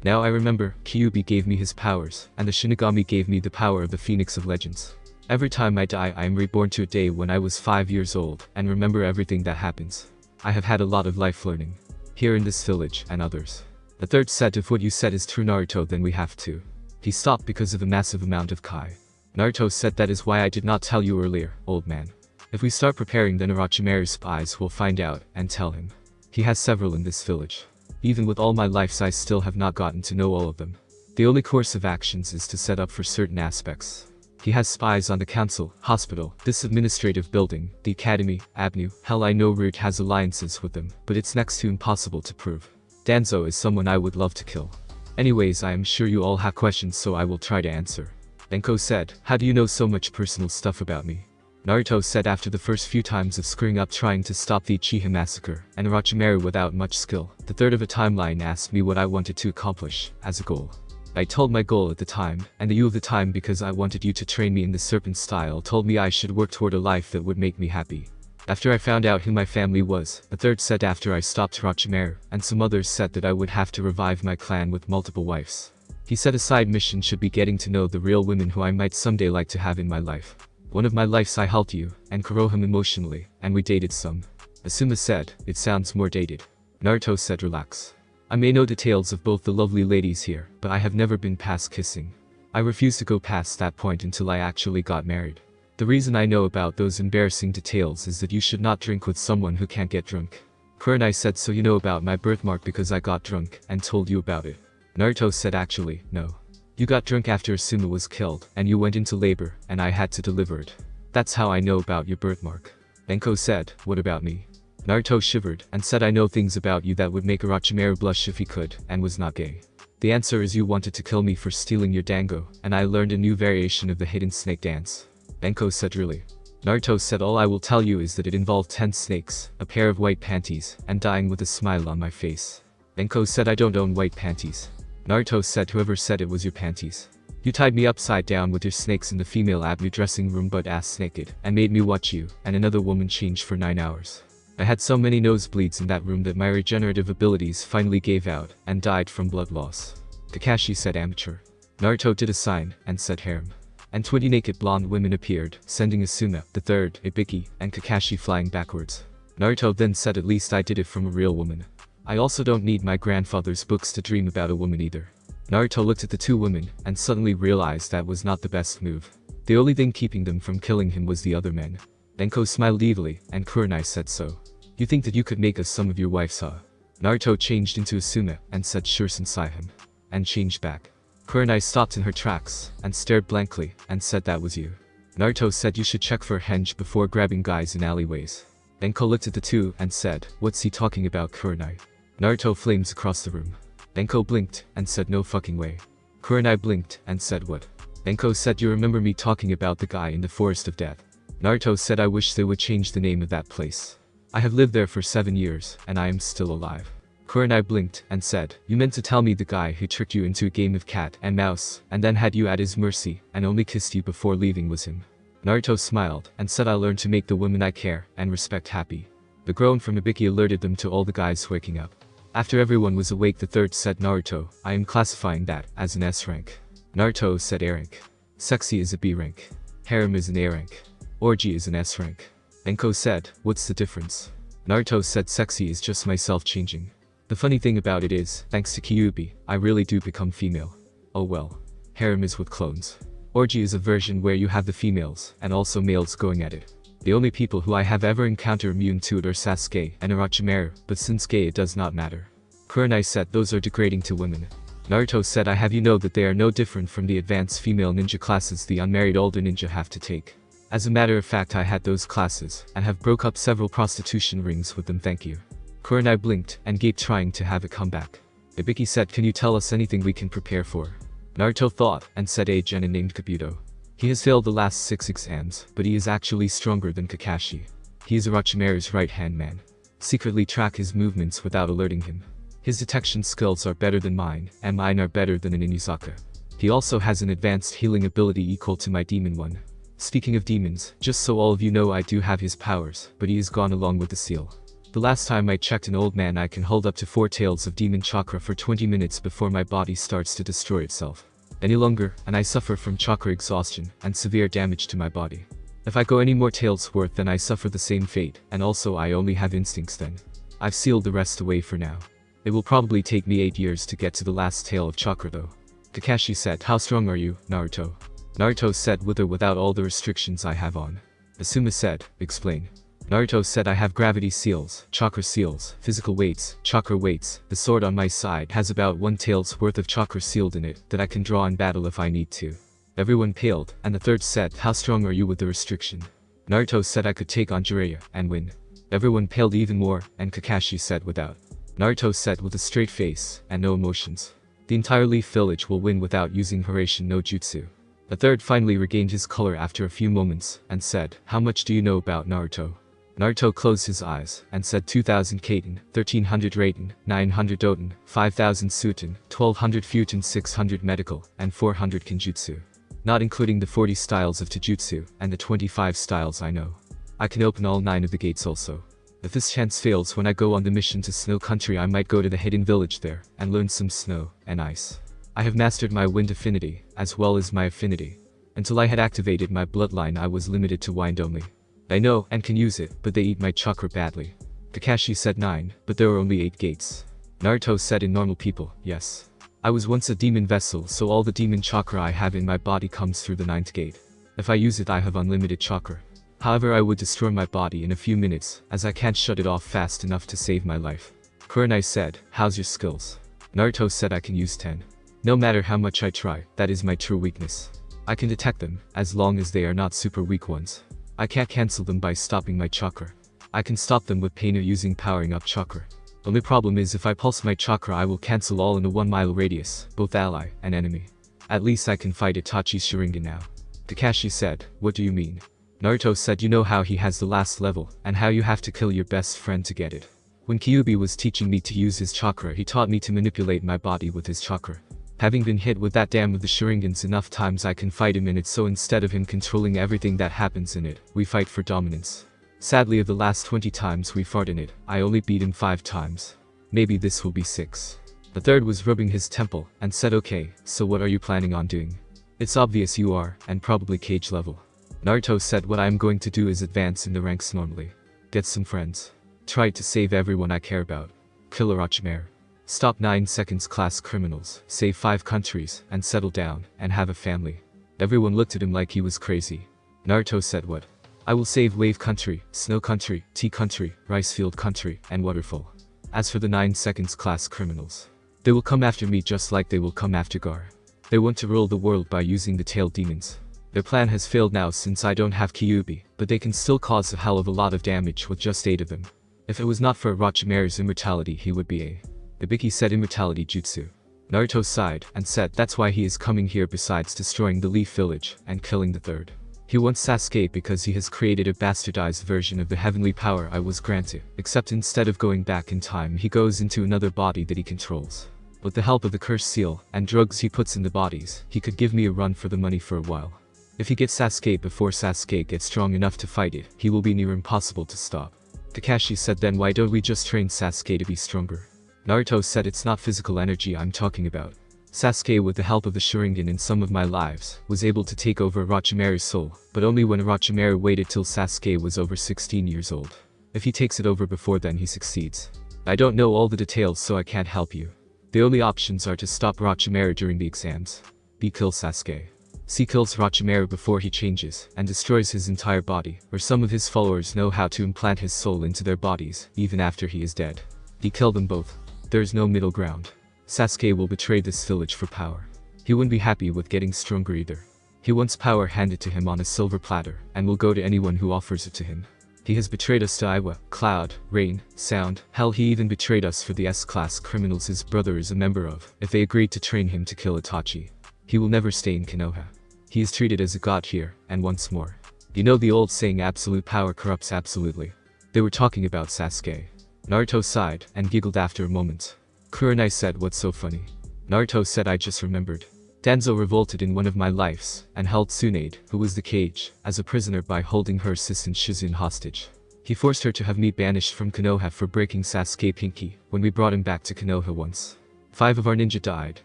Now I remember, Kyuubi gave me his powers, and the Shinigami gave me the power of the Phoenix of Legends. Every time I die I am reborn to a day when I was 5 years old, and remember everything that happens. I have had a lot of life learning. Here in this village, and others. The third said, if what you said is true, Naruto, then we have to. He stopped because of a massive amount of Kai. Naruto said, that is why I did not tell you earlier, old man. If we start preparing, then Orochimaru's spies will find out and tell him. He has several in this village. Even with all my lives I still have not gotten to know all of them. The only course of actions is to set up for certain aspects. He has spies on the council, hospital, this administrative building, the academy, Avenue. Hell, I know Root has alliances with them, but it's next to impossible to prove. Danzo is someone I would love to kill. Anyways, I am sure you all have questions, so I will try to answer. Denko said, how do you know so much personal stuff about me? Naruto said, after the first few times of screwing up trying to stop the Uchiha massacre, and Orochimaru without much skill, the third of a timeline asked me what I wanted to accomplish, as a goal. I told my goal at the time, and the you of the time, because I wanted you to train me in the serpent style, told me I should work toward a life that would make me happy. After I found out who my family was, the third said after I stopped Orochimaru, and some others said that I would have to revive my clan with multiple wives. He said a side mission should be getting to know the real women who I might someday like to have in my life. One of my lives I helped you, and Kurohim emotionally, and we dated some. Asuma said, it sounds more dated. Naruto said relax. I may know details of both the lovely ladies here, but I have never been past kissing. I refuse to go past that point until I actually got married. The reason I know about those embarrassing details is that you should not drink with someone who can't get drunk. Kurenai said so you know about my birthmark because I got drunk and told you about it. Naruto said actually, no. You got drunk after Asuma was killed, and you went into labor, and I had to deliver it. That's how I know about your birthmark. Benko said, what about me? Naruto shivered, and said I know things about you that would make Orochimaru blush if he could, and was not gay. The answer is you wanted to kill me for stealing your dango, and I learned a new variation of the hidden snake dance. Benko said really. Naruto said all I will tell you is that it involved 10 snakes, a pair of white panties, and dying with a smile on my face. Benko said I don't own white panties. Naruto said whoever said it was your panties. You tied me upside down with your snakes in the female avenue dressing room butt-ass naked, and made me watch you and another woman change for 9 hours. I had so many nosebleeds in that room that my regenerative abilities finally gave out, and died from blood loss. Kakashi said amateur. Naruto did a sign, and said harem. And 20 naked blonde women appeared, sending Asuma, the third, Ibiki, and Kakashi flying backwards. Naruto then said at least I did it from a real woman. I also don't need my grandfather's books to dream about a woman either. Naruto looked at the two women, and suddenly realized that was not the best move. The only thing keeping them from killing him was the other men. Benko smiled evilly, and Kurenai said so. You think that you could make us some of your wives, huh? Naruto changed into Asuma, and said sure sensei him. And changed back. Kurenai stopped in her tracks, and stared blankly, and said that was you. Naruto said you should check for a henge before grabbing guys in alleyways. Benko looked at the two, and said, what's he talking about Kurenai? Naruto flames across the room. Benko blinked, and said no fucking way. Kurenai blinked, and said what? Benko said you remember me talking about the guy in the Forest of Death. Naruto said I wish they would change the name of that place. I have lived there for 7 years, and I am still alive. Kurenai blinked, and said, you meant to tell me the guy who tricked you into a game of cat and mouse, and then had you at his mercy, and only kissed you before leaving was him. Naruto smiled, and said I learned to make the women I care and respect happy. The groan from Ibiki alerted them to all the guys waking up. After everyone was awake the third said Naruto, I am classifying that as an S rank. Naruto said A rank. Sexy is a B rank. Harem is an A rank. Orgy is an S rank. Benko said, what's the difference? Naruto said sexy is just myself changing. The funny thing about it is, thanks to Kyuubi, I really do become female. Oh well. Harem is with clones. Orgy is a version where you have the females, and also males going at it. The only people who I have ever encountered immune to it are Sasuke and Orochimaru, but since gay it does not matter. Kurenai said those are degrading to women. Naruto said I have you know that they are no different from the advanced female ninja classes the unmarried older ninja have to take. As a matter of fact I had those classes, and have broke up several prostitution rings with them thank you. Kurenai blinked, and gaped trying to have a comeback. Ibiki said can you tell us anything we can prepare for? Naruto thought, and said a genin named Kabuto. He has failed the last 6 exams, but he is actually stronger than Kakashi. He is Orochimaru's right-hand man. Secretly track his movements without alerting him. His detection skills are better than mine, and mine are better than an Inuzaka. He also has an advanced healing ability equal to my demon one. Speaking of demons, just so all of you know I do have his powers, but he is gone along with the seal. The last time I checked an old man I can hold up to 4 tails of demon chakra for 20 minutes before my body starts to destroy itself. Any longer, and I suffer from chakra exhaustion, and severe damage to my body. If I go any more tails worth then I suffer the same fate, and also I only have instincts then. I've sealed the rest away for now. It will probably take me 8 years to get to the last tail of chakra though. Kakashi said, how strong are you, Naruto? Naruto said with or without all the restrictions I have on. Asuma said, explain. Naruto said I have gravity seals, chakra seals, physical weights, chakra weights. The sword on my side has about 1 tail's worth of chakra sealed in it that I can draw in battle if I need to. Everyone paled, and the third said how strong are you with the restriction? Naruto said I could take on Jiraiya and win. Everyone paled even more, and Kakashi said without. Naruto said with a straight face, and no emotions. The entire Leaf Village will win without using Hiraishin no Jutsu. The third finally regained his color after a few moments, and said, how much do you know about Naruto? Naruto closed his eyes, and said 2000 Kaiten, 1300 Raiten, 900 Doten, 5000 Suten, 1200 Futen 600 Medical, and 400 Kinjutsu. Not including the 40 styles of Taijutsu, and the 25 styles I know. I can open all 9 of the gates also. If this chance fails when I go on the mission to Snow Country I might go to the hidden village there, and learn some snow, and ice. I have mastered my wind affinity, as well as my affinity. Until I had activated my bloodline I was limited to wind only. I know and can use it, but they eat my chakra badly. Kakashi said 9, but there are only 8 gates. Naruto said in normal people, yes. I was once a demon vessel, so all the demon chakra I have in my body comes through the 9th gate. If I use it I have unlimited chakra. However, I would destroy my body in a few minutes, as I can't shut it off fast enough to save my life. Kurenai said, how's your skills? Naruto said I can use 10. No matter how much I try, that is my true weakness. I can detect them, as long as they are not super weak ones. I can't cancel them by stopping my chakra. I can stop them with pain or using powering up chakra. Only problem is if I pulse my chakra I will cancel all in a 1-mile radius, both ally and enemy. At least I can fight Itachi's Sharingan now. Kakashi said, what do you mean? Naruto said you know how he has the last level, and how you have to kill your best friend to get it. When Kyuubi was teaching me to use his chakra he taught me to manipulate my body with his chakra. Having been hit with that dam of the Sharingans enough times I can fight him in it, so instead of him controlling everything that happens in it, we fight for dominance. Sadly of the last 20 times we fought in it, I only beat him 5 times. Maybe this will be 6. The third was rubbing his temple, and said okay, so what are you planning on doing? It's obvious you are, and probably cage level. Naruto said what I am going to do is advance in the ranks normally. Get some friends. Try to save everyone I care about. Kill Orochimaru. Stop 9 seconds class criminals, save 5 countries, and settle down, and have a family. Everyone looked at him like he was crazy. Naruto said what? I will save Wave Country, Snow Country, Tea Country, Rice Field Country, and Waterfall. As for the 9 seconds class criminals, they will come after me just like they will come after Gar. They want to rule the world by using the tailed demons. Their plan has failed now since I don't have Kyuubi, but they can still cause a hell of a lot of damage with just 8 of them. If it was not for Orochimaru's immortality he would be a... Ibiki said immortality jutsu. Naruto sighed, and said that's why he is coming here besides destroying the Leaf Village, and killing the third. He wants Sasuke because he has created a bastardized version of the heavenly power I was granted, except instead of going back in time he goes into another body that he controls. With the help of the curse seal, and drugs he puts in the bodies, he could give me a run for the money for a while. If he gets Sasuke before Sasuke gets strong enough to fight it, he will be near impossible to stop. Kakashi said then why don't we just train Sasuke to be stronger? Naruto said it's not physical energy I'm talking about. Sasuke with the help of the Sharingan in some of my lives, was able to take over Orochimaru's soul, but only when Orochimaru waited till Sasuke was over 16 years old. If he takes it over before then he succeeds. I don't know all the details so I can't help you. The only options are to stop Orochimaru during the exams. B. Kill Sasuke. C. Kills Orochimaru before he changes, and destroys his entire body, or some of his followers know how to implant his soul into their bodies, even after he is dead. D. Kill them both. There is no middle ground. Sasuke will betray this village for power. He wouldn't be happy with getting stronger either. He wants power handed to him on a silver platter, and will go to anyone who offers it to him. He has betrayed us to Iwa, Cloud, Rain, Sound, hell he even betrayed us for the S-class criminals his brother is a member of, if they agreed to train him to kill Itachi. He will never stay in Konoha. He is treated as a god here, and once more. You know the old saying absolute power corrupts absolutely. They were talking about Sasuke. Naruto sighed, and giggled after a moment. Kurenai said what's so funny? Naruto said I just remembered. Danzo revolted in one of my lives, and held Tsunade, who was the cage, as a prisoner by holding her assistant Shizune hostage. He forced her to have me banished from Konoha for breaking Sasuke pinky, when we brought him back to Konoha once. 5 of our ninja died,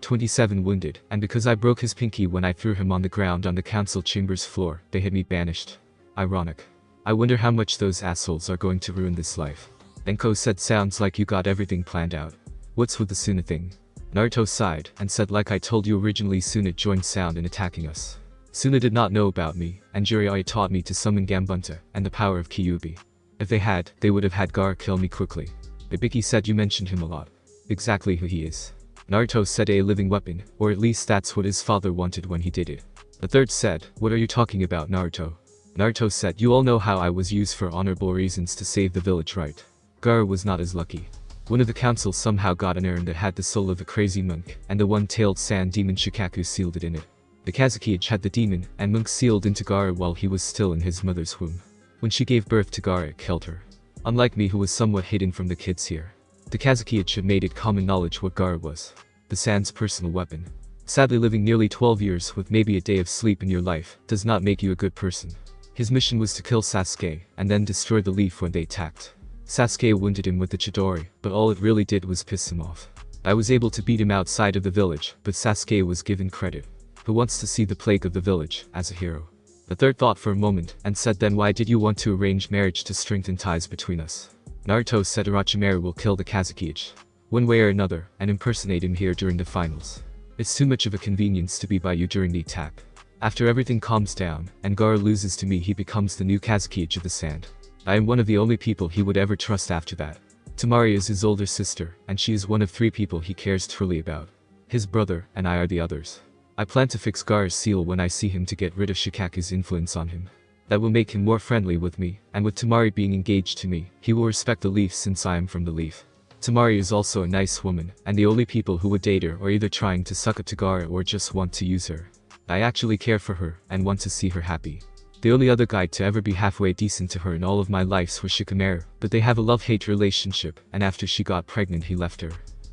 27 wounded, and because I broke his pinky when I threw him on the ground on the council chamber's floor, they had me banished. Ironic. I wonder how much those assholes are going to ruin this life. Enko said sounds like you got everything planned out. What's with the Suna thing? Naruto sighed, and said like I told you originally Suna joined Sound in attacking us. Suna did not know about me, and Jiraiya taught me to summon Gambunta, and the power of Kyuubi. If they had, they would have had Gar kill me quickly. Ibiki said you mentioned him a lot. Exactly who he is. Naruto said a living weapon, or at least that's what his father wanted when he did it. The third said, what are you talking about Naruto? Naruto said you all know how I was used for honorable reasons to save the village, right? Gar was not as lucky. One of the council somehow got an urn that had the soul of a crazy monk, and the one-tailed sand demon Shikaku sealed it in it. The Kazekage had the demon and monk sealed into Gaara while he was still in his mother's womb. When she gave birth to Gaara it killed her. Unlike me who was somewhat hidden from the kids here. The Kazekage had made it common knowledge what Gaara was. The sand's personal weapon. Sadly living nearly 12 years with maybe a day of sleep in your life does not make you a good person. His mission was to kill Sasuke, and then destroy the leaf when they attacked. Sasuke wounded him with the Chidori, but all it really did was piss him off. I was able to beat him outside of the village, but Sasuke was given credit. Who wants to see the plague of the village as a hero? The third thought for a moment and said, then why did you want to arrange marriage to strengthen ties between us? Naruto said Orochimaru will kill the Kazekage, one way or another, and impersonate him here during the finals. It's too much of a convenience to be by you during the attack. After everything calms down, and Gaara loses to me, he becomes the new Kazekage of the sand. I am one of the only people he would ever trust after that. Temari is his older sister, and she is one of 3 people he cares truly about. His brother and I are the others. I plan to fix Gaara's seal when I see him to get rid of Shikaku's influence on him. That will make him more friendly with me, and with Temari being engaged to me, he will respect the Leaf since I am from the Leaf. Temari is also a nice woman, and the only people who would date her are either trying to suck up to Gaara or just want to use her. I actually care for her, and want to see her happy. The only other guy to ever be halfway decent to her in all of my lives was Shikamaru, but they have a love-hate relationship, and after she got pregnant he left her.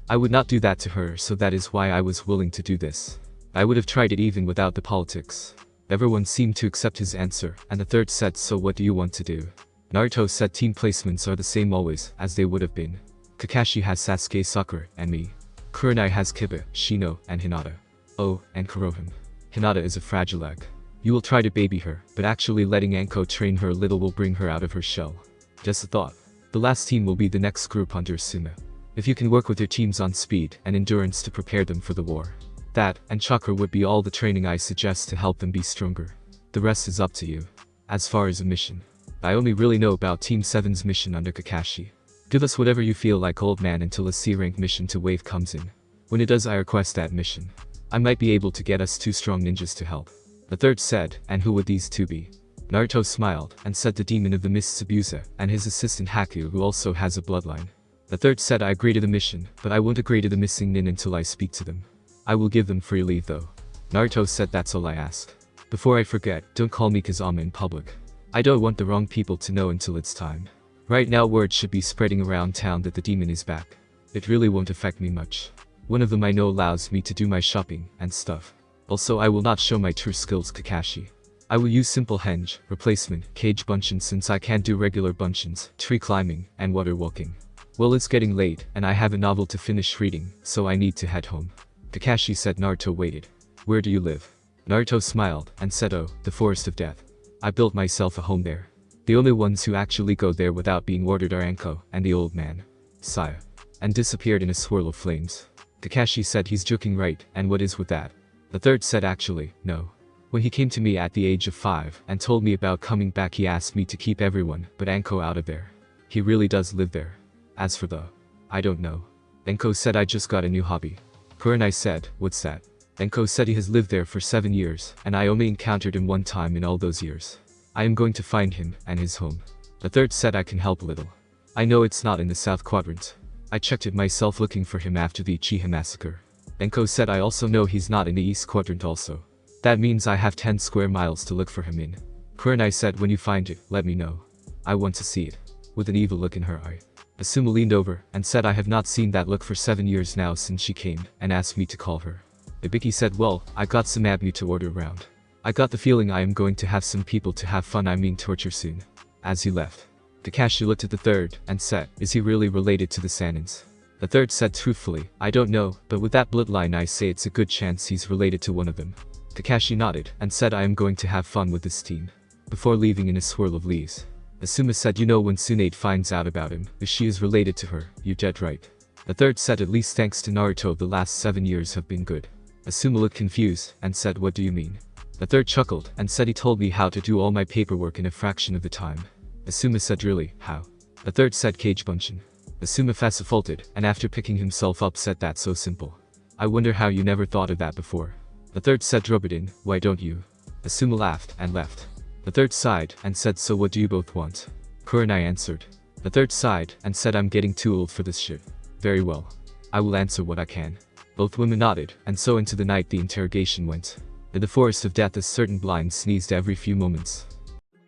I would not do that to her, so that is why I was willing to do this. I would have tried it even without the politics. Everyone seemed to accept his answer, and the third said, so what do you want to do? Naruto said team placements are the same always, as they would have been. Kakashi has Sasuke, Sakura, and me. Kurenai has Kiba, Shino, and Hinata. Oh, and Kurohime. Hinata is a fragile egg. You will try to baby her, but actually letting Anko train her a little will bring her out of her shell. Just a thought. The last team will be the next group under Asuma. If you can work with your teams on speed and endurance to prepare them for the war. That, and Chakra would be all the training I suggest to help them be stronger. The rest is up to you. As far as a mission, I only really know about Team 7's mission under Kakashi. Give us whatever you feel like, old man, until a C-rank mission to Wave comes in. When it does, I request that mission. I might be able to get us 2 strong ninjas to help. The third said, and who would these 2 be? Naruto smiled, and said the demon of the mist Sabusa, and his assistant Haku, who also has a bloodline. The third said, I agree to the mission, but I won't agree to the missing nin until I speak to them. I will give them free leave though. Naruto said, that's all I ask. Before I forget, don't call me Kazama in public. I don't want the wrong people to know until it's time. Right now word should be spreading around town that the demon is back. It really won't affect me much. One of them I know allows me to do my shopping and stuff. Also, I will not show my true skills, Kakashi. I will use simple henge, replacement, cage bunshin since I can't do regular bunshins, tree climbing, and water walking. Well, it's getting late, and I have a novel to finish reading, so I need to head home. Kakashi said. Naruto waited. Where do you live? Naruto smiled, and said, oh, the Forest of Death. I built myself a home there. The only ones who actually go there without being ordered are Anko, and the old man. Saya. And disappeared in a swirl of flames. Kakashi said, he's joking, right, and what is with that? The third said, actually, no. When he came to me at the age of 5 and told me about coming back, he asked me to keep everyone but Anko out of there. He really does live there. As for the... I don't know. Anko said, I just got a new hobby. Kurenai said, what's that? Anko said he has lived there for 7 years, and I only encountered him 1 time in all those years. I am going to find him and his home. The third said, I can help a little. I know it's not in the South Quadrant. I checked it myself looking for him after the Uchiha massacre. Anko said, I also know he's not in the East Quadrant also. That means I have 10 square miles to look for him in. Kurenai said, when you find it, let me know. I want to see it. With an evil look in her eye. Asuma leaned over and said, I have not seen that look for 7 years now since she came and asked me to call her. Ibiki said, well, I got some abnu to order around. I got the feeling I am going to have some people to have fun, I mean torture soon. As he left, Kakashi looked at the third and said, is he really related to the Sanins? The third said, truthfully, I don't know, but with that bloodline I say it's a good chance he's related to one of them. Kakashi nodded and said, I am going to have fun with this team. Before leaving in a swirl of leaves, Asuma said, you know, when Tsunade finds out about him, if she is related to her, you're dead right. The third said, at least thanks to Naruto the last 7 years have been good. Asuma looked confused and said, what do you mean? The third chuckled and said, he told me how to do all my paperwork in a fraction of the time. Asuma said, really, how? The third said, Kage Bunshin. Asuma facifolted and after picking himself up said, that's so simple. I wonder how you never thought of that before. The third said, rub it in, why don't you? Asuma laughed and left. The third sighed and said, so what do you both want? Kurenai answered. The third sighed and said, I'm getting too old for this shit. Very well. I will answer what I can. Both women nodded, and so into the night the interrogation went. In the Forest of Death a certain blind sneezed every few moments.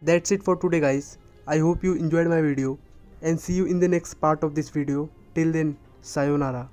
That's it for today, guys. I hope you enjoyed my video and see you in the next part of this video. Till then, sayonara.